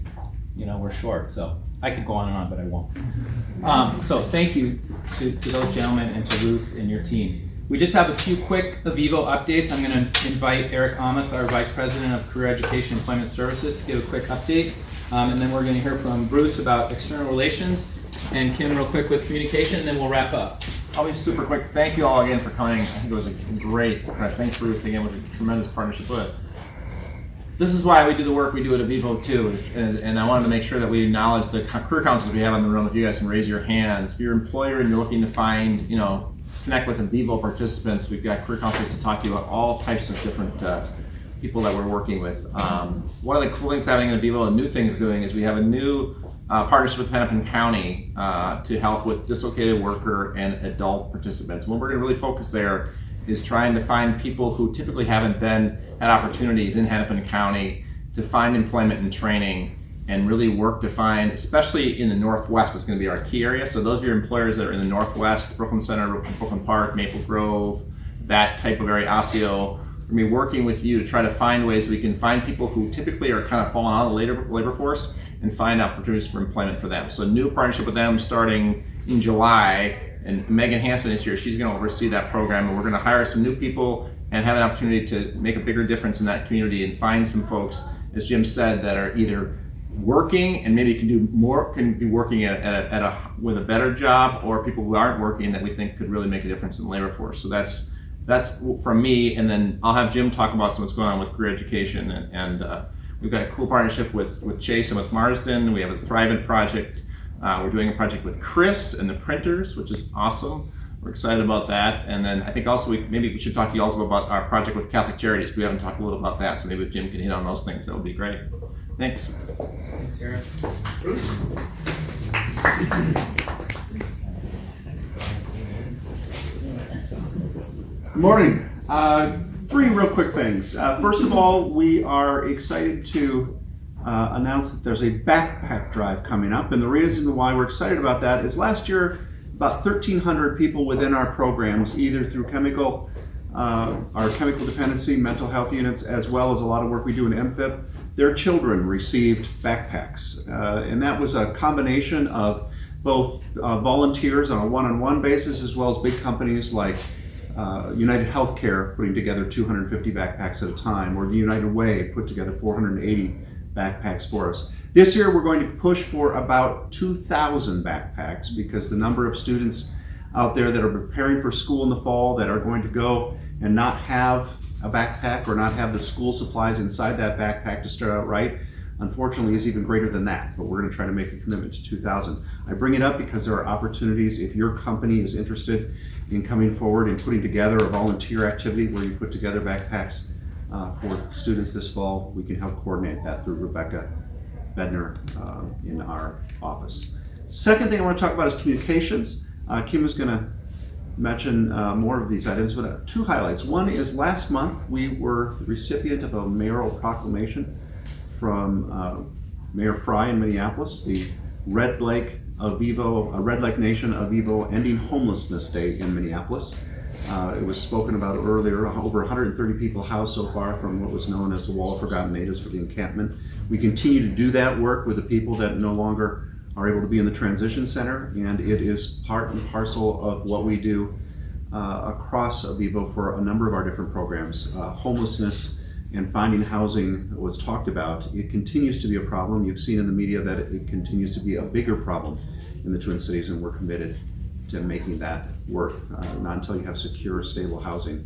we're short. So I could go on and on, but I won't. So thank you to those gentlemen and to Ruth and your team. We just have a few quick Avivo updates. I'm going to invite Eric Amos, our Vice President of Career Education and Employment Services, to give a quick update. And then we're going to hear from Bruce about external relations, and Kim real quick with communication, and then we'll wrap up. I'll be super quick. Thank you all again for coming. I think it was a great, thanks Ruth again, with a tremendous partnership with it. This is why we do the work we do at Avivo too, and I wanted to make sure that we acknowledge the career councils we have on the room. If you guys can raise your hands. If you're an employer and you're looking to find, connect with Avivo participants, we've got career councils to talk to you about all types of different people that we're working with. One of the cool things happening in Avivo, a new thing we're doing, is we have a new partnership with Hennepin County to help with dislocated worker and adult participants. What we're going to really focus there is trying to find people who typically haven't had opportunities in Hennepin County to find employment and training, and really work to find, especially in the Northwest, it's going to be our key area. So those of your employers that are in the Northwest, Brooklyn Center, Brooklyn Park, Maple Grove, that type of area, Osseo, we're going to be working with you to try to find ways we can find people who typically are kind of falling out of the labor force and find opportunities for employment for them. So a new partnership with them starting in July, and Megan Hansen is here. She's going to oversee that program, and we're going to hire some new people and have an opportunity to make a bigger difference in that community and find some folks, as Jim said, that are either working and maybe can be working with a better job, or people who aren't working that we think could really make a difference in the labor force. So that's from me, and then I'll have Jim talk about what's going on with career education, and we've got a cool partnership with Chase and with Marsden. We have a Thrivent project. We're doing a project with Chris and the printers, which is awesome. We're excited about that. And then I think also maybe we should talk to you also about our project with Catholic Charities. We haven't talked a little about that, so maybe if Jim can hit on those things, that would be great. Thanks. Thanks, Sarah. Bruce? Good morning. Three real quick things. First of all, we are excited to announce that there's a backpack drive coming up, and the reason why we're excited about that is last year about 1,300 people within our programs, either through our chemical dependency, mental health units, as well as a lot of work we do in MPIP, their children received backpacks. And that was a combination of both volunteers on a one-on-one basis, as well as big companies like United Healthcare putting together 250 backpacks at a time, or the United Way put together 480 backpacks for us. This year we're going to push for about 2,000 backpacks, because the number of students out there that are preparing for school in the fall that are going to go and not have a backpack or not have the school supplies inside that backpack to start out right, unfortunately is even greater than that, but we're going to try to make a commitment to 2,000. I bring it up because there are opportunities if your company is interested in coming forward and putting together a volunteer activity where you put together backpacks for students this fall. We can help coordinate that through Rebecca Bedner in our office. Second thing I want to talk about is communications. Kim is going to mention more of these items, but two highlights. One is last month we were the recipient of a mayoral proclamation from Mayor Fry in Minneapolis, the Red Lake Nation Avivo Ending Homelessness Day in Minneapolis. It was spoken about earlier. Over 130 people housed so far from what was known as the Wall of Forgotten Natives for the encampment. We continue to do that work with the people that no longer are able to be in the transition center, and it is part and parcel of what we do across Avivo for a number of our different programs. Homelessness and finding housing was talked about. It continues to be a problem. You've seen in the media that it continues to be a bigger problem in the Twin Cities, and we're committed to making that work. Not until you have secure, stable housing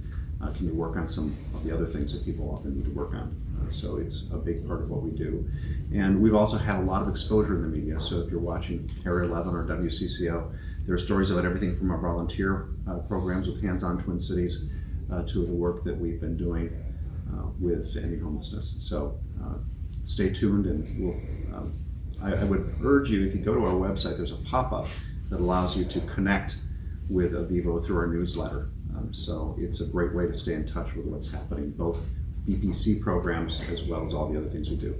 can you work on some of the other things that people often need to work on. So it's a big part of what we do. And we've also had a lot of exposure in the media. So if you're watching Area 11 or WCCO, there are stories about everything from our volunteer programs with Hands On Twin Cities to the work that we've been doing with ending homelessness. So stay tuned, and I would urge you, if you go to our website, there's a pop-up that allows you to connect with Avivo through our newsletter. So it's a great way to stay in touch with what's happening, both BPC programs as well as all the other things we do.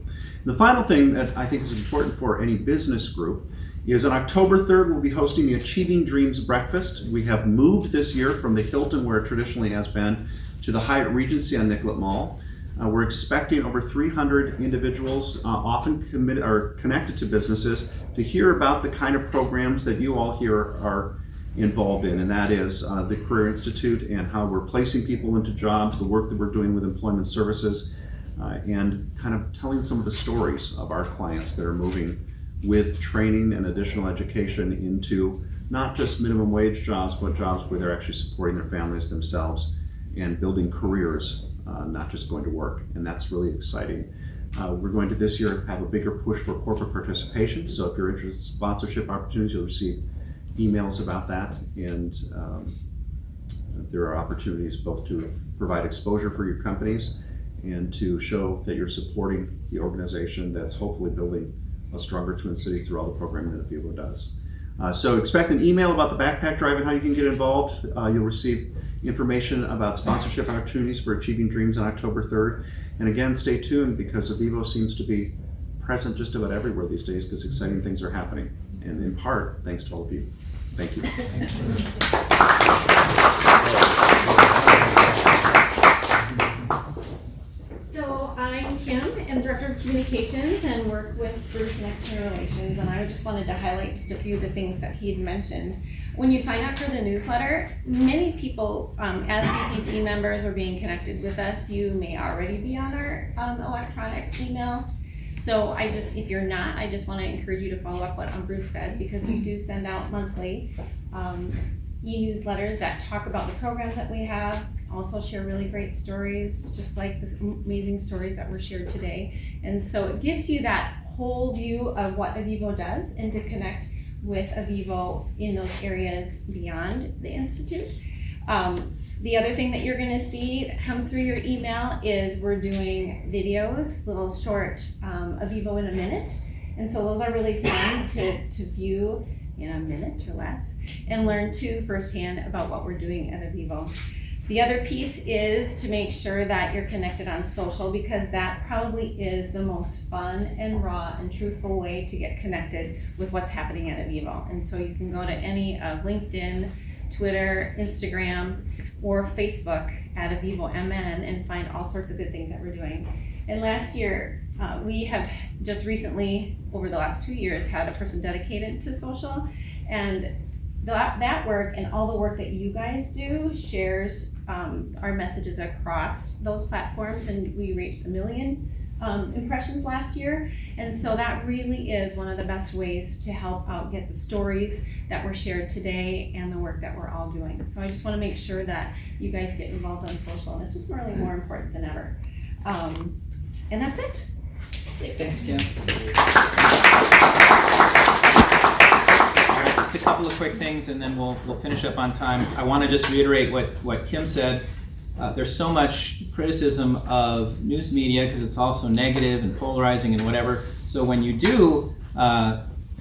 The final thing that I think is important for any business group is on October 3rd, we'll be hosting the Achieving Dreams Breakfast. We have moved this year from the Hilton, where it traditionally has been, to the Hyatt Regency on Nicollet Mall. We're expecting over 300 individuals, often committed or connected to businesses, to hear about the kind of programs that you all here are involved in, and that is the Career Institute and how we're placing people into jobs, the work that we're doing with employment services, and kind of telling some of the stories of our clients that are moving with training and additional education into not just minimum wage jobs, but jobs where they're actually supporting their families themselves and building careers, not just going to work. And that's really exciting. We're going to this year have a bigger push for corporate participation. So if you're interested in sponsorship opportunities, you'll receive emails about that. And there are opportunities both to provide exposure for your companies and to show that you're supporting the organization that's hopefully building a stronger Twin Cities through all the programming that Avivo does. So expect an email about the backpack drive and how you can get involved. You'll receive information about sponsorship opportunities for Achieving Dreams on October 3rd. And again, stay tuned, because Avivo seems to be present just about everywhere these days because exciting things are happening. And in part, thanks to all of you. Thank you. So I'm Kim, I'm Director of Communications and work with Bruce in External Relations, and I just wanted to highlight just a few of the things that he had mentioned. When you sign up for the newsletter, many people, as BPC members, are being connected with us. You may already be on our electronic email. So if you're not, I just want to encourage you to follow up what Bruce said, because we do send out monthly e-newsletters that talk about the programs that we have, also share really great stories, just like the amazing stories that were shared today. And so it gives you that whole view of what Avivo does and to connect with Avivo in those areas beyond the Institute. The other thing that you're gonna see that comes through your email is we're doing videos, little short Avivo in a minute. And so those are really fun to view in a minute or less and learn too firsthand about what we're doing at Avivo. The other piece is to make sure that you're connected on social, because that probably is the most fun and raw and truthful way to get connected with what's happening at Avivo. And so you can go to any of LinkedIn, Twitter, Instagram, or Facebook at Avivo MN and find all sorts of good things that we're doing. And last year, we have just recently, over the last 2 years, had a person dedicated to social, and that work and all the work that you guys do shares our messages across those platforms, and we reached 1 million impressions last year. And so that really is one of the best ways to help out get the stories that were shared today and the work that we're all doing. So I just want to make sure that you guys get involved on social, and it's just really more important than ever. And that's it. Great, thanks, Kim. All right, just a couple of quick things, and then we'll finish up on time. I want to just reiterate what Kim said. There's so much criticism of news media because it's also negative and polarizing and whatever. So when you do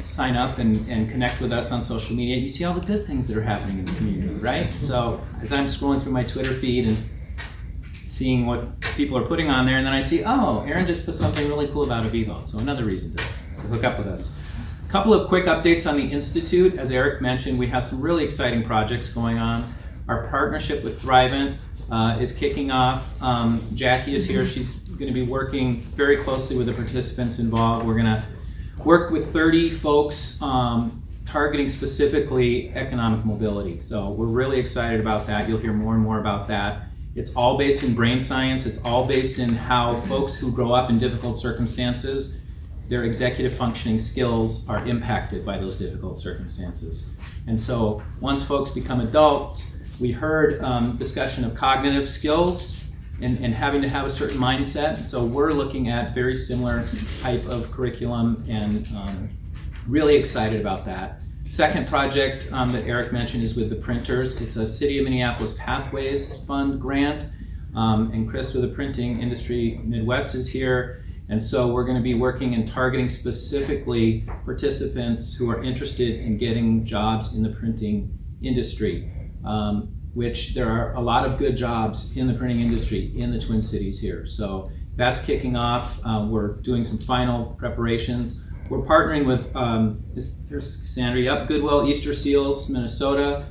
sign up and connect with us on social media, you see all the good things that are happening in the community, right? So as I'm scrolling through my Twitter feed and seeing what people are putting on there, and then I see, oh, Aaron just put something really cool about Avivo, so another reason to hook up with us. A couple of quick updates on the Institute. As Eric mentioned, we have some really exciting projects going on. Our partnership with Thrivent is kicking off. Jackie is here. She's going to be working very closely with the participants involved. We're going to work with 30 folks targeting specifically economic mobility. So we're really excited about that. You'll hear more and more about that. It's all based in brain science. It's all based in how folks who grow up in difficult circumstances, their executive functioning skills are impacted by those difficult circumstances. And so once folks become adults, we heard discussion of cognitive skills and having to have a certain mindset. So we're looking at very similar type of curriculum and really excited about that. Second project that Eric mentioned is with the printers. It's a City of Minneapolis Pathways Fund grant. And Chris with the Printing Industry Midwest is here. And so we're going to be working and targeting specifically participants who are interested in getting jobs in the printing industry. Which there are a lot of good jobs in the printing industry in the Twin Cities here. So that's kicking off. We're doing some final preparations. We're partnering with, there's Cassandra, Goodwill, Easter Seals, Minnesota.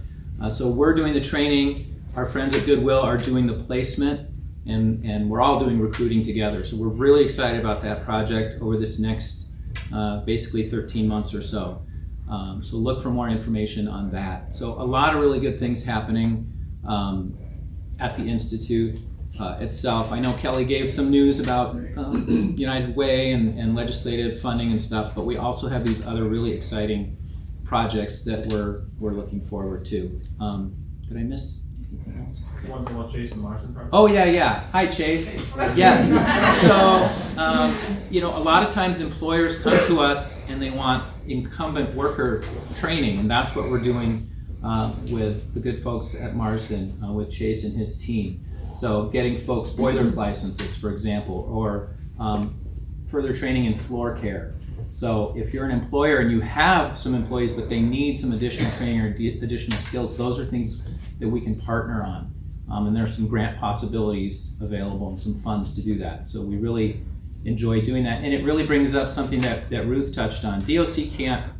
So we're doing the training. Our friends at Goodwill are doing the placement, and we're all doing recruiting together. So we're really excited about that project over this next basically 13 months or so. So look for more information on that. So a lot of really good things happening at the Institute itself. I know Kelly gave some news about United Way and legislative funding and stuff, but we also have these other really exciting projects that we're looking forward to. Did I miss anything else? One thing about Chase and Marston project? Oh yeah. Hi Chase. Yes. So a lot of times employers come to us and they want incumbent worker training, and that's what we're doing with the good folks at Marsden with Chase and his team. So getting folks boiler licenses, for example, or further training in floor care. So if you're an employer and you have some employees but they need some additional training or additional skills, those are things that we can partner on. And there are some grant possibilities available and some funds to do that. So we really enjoy doing that. And it really brings up something that Ruth touched on. DOC can't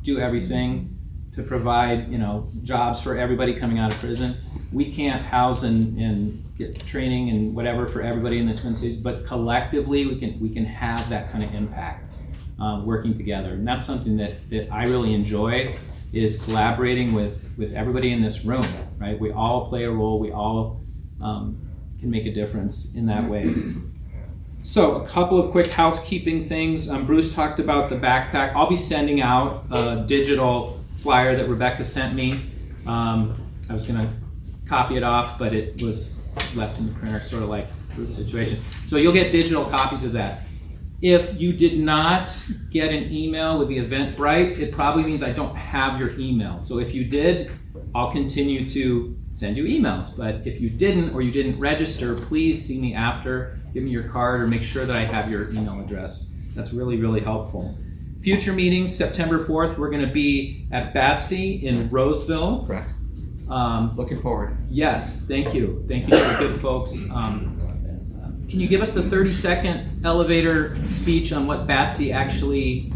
do everything to provide jobs for everybody coming out of prison. We can't house and get training and whatever for everybody in the Twin Cities, but collectively we can have that kind of impact working together. And that's something that I really enjoy, is collaborating with everybody in this room, right? We all play a role, we all can make a difference in that way. So a couple of quick housekeeping things. Bruce talked about the backpack. I'll be sending out a digital flyer that Rebecca sent me. I was gonna copy it off, but it was left in the printer, sort of like Bruce's situation. So you'll get digital copies of that. If you did not get an email with the Eventbrite, it probably means I don't have your email. So if you did, I'll continue to send you emails. But if you didn't, or you didn't register, please see me after. Give me your card or make sure that I have your email address. That's really, really helpful. Future meetings, September 4th, we're going to be at Batsy in Roseville. Correct. Looking forward. Yes, thank you. Thank you to the good folks. Can you give us the 30-second elevator speech on what Batsy actually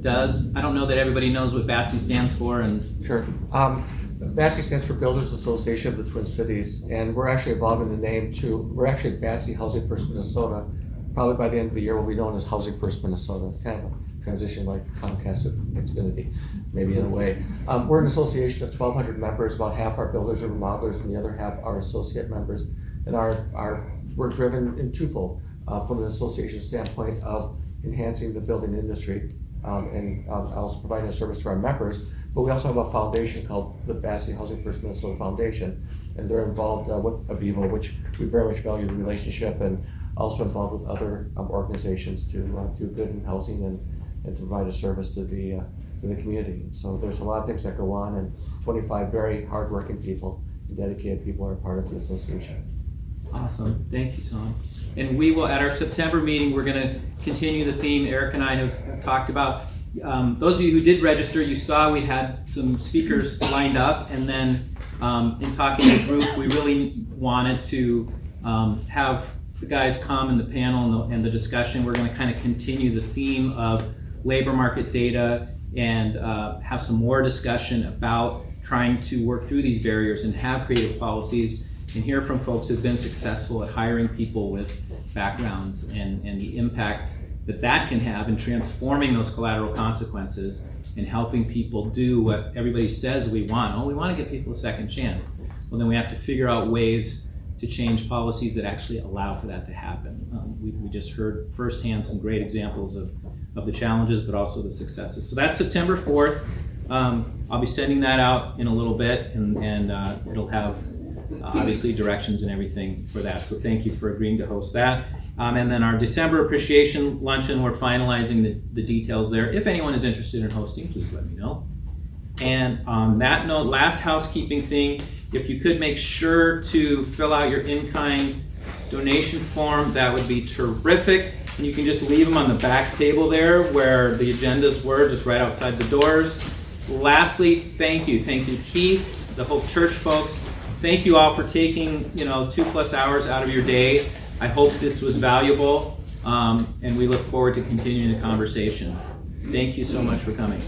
does? I don't know that everybody knows what Batsy stands for. Sure. Batsy stands for Builders Association of the Twin Cities, and we're actually evolving the name we're actually Batsy Housing First Minnesota. Probably by the end of the year we'll be known as Housing First Minnesota. It's kind of a transition like Comcast with Xfinity, maybe in a way. We're an association of 1,200 members. About half are builders and remodelers, and the other half are associate members. And we're driven in twofold. from an association standpoint of enhancing the building industry and also providing a service to our members. But we also have a foundation called the Basse Housing First Minnesota Foundation, and they're involved with Avivo, which we very much value the relationship, and also involved with other organizations to do good in housing and to provide a service to the community. So there's a lot of things that go on, and 25 very hardworking people and dedicated people are a part of the association. Awesome, thank you, Tom. And we will, at our September meeting, we're going to continue the theme Eric and I have talked about. Those of you who did register, you saw we had some speakers lined up, and then in talking to the group, we really wanted to have the guys come in the panel and the discussion. We're going to kind of continue the theme of labor market data and have some more discussion about trying to work through these barriers and have creative policies and hear from folks who've been successful at hiring people with backgrounds and the impact that can have in transforming those collateral consequences and helping people do what everybody says we want. Oh, we want to give people a second chance. Well, then we have to figure out ways to change policies that actually allow for that to happen. We just heard firsthand some great examples of the challenges, but also the successes. So that's September 4th. I'll be sending that out in a little bit, and it'll have obviously directions and everything for that. So thank you for agreeing to host that. And then our December Appreciation Luncheon, we're finalizing the details there. If anyone is interested in hosting, please let me know. And on that note, last housekeeping thing, if you could make sure to fill out your in-kind donation form, that would be terrific. And you can just leave them on the back table there where the agendas were, just right outside the doors. Lastly, thank you. Thank you, Keith, the Hope Church folks. Thank you all for taking 2+ hours out of your day. I hope this was valuable, and we look forward to continuing the conversation. Thank you so much for coming.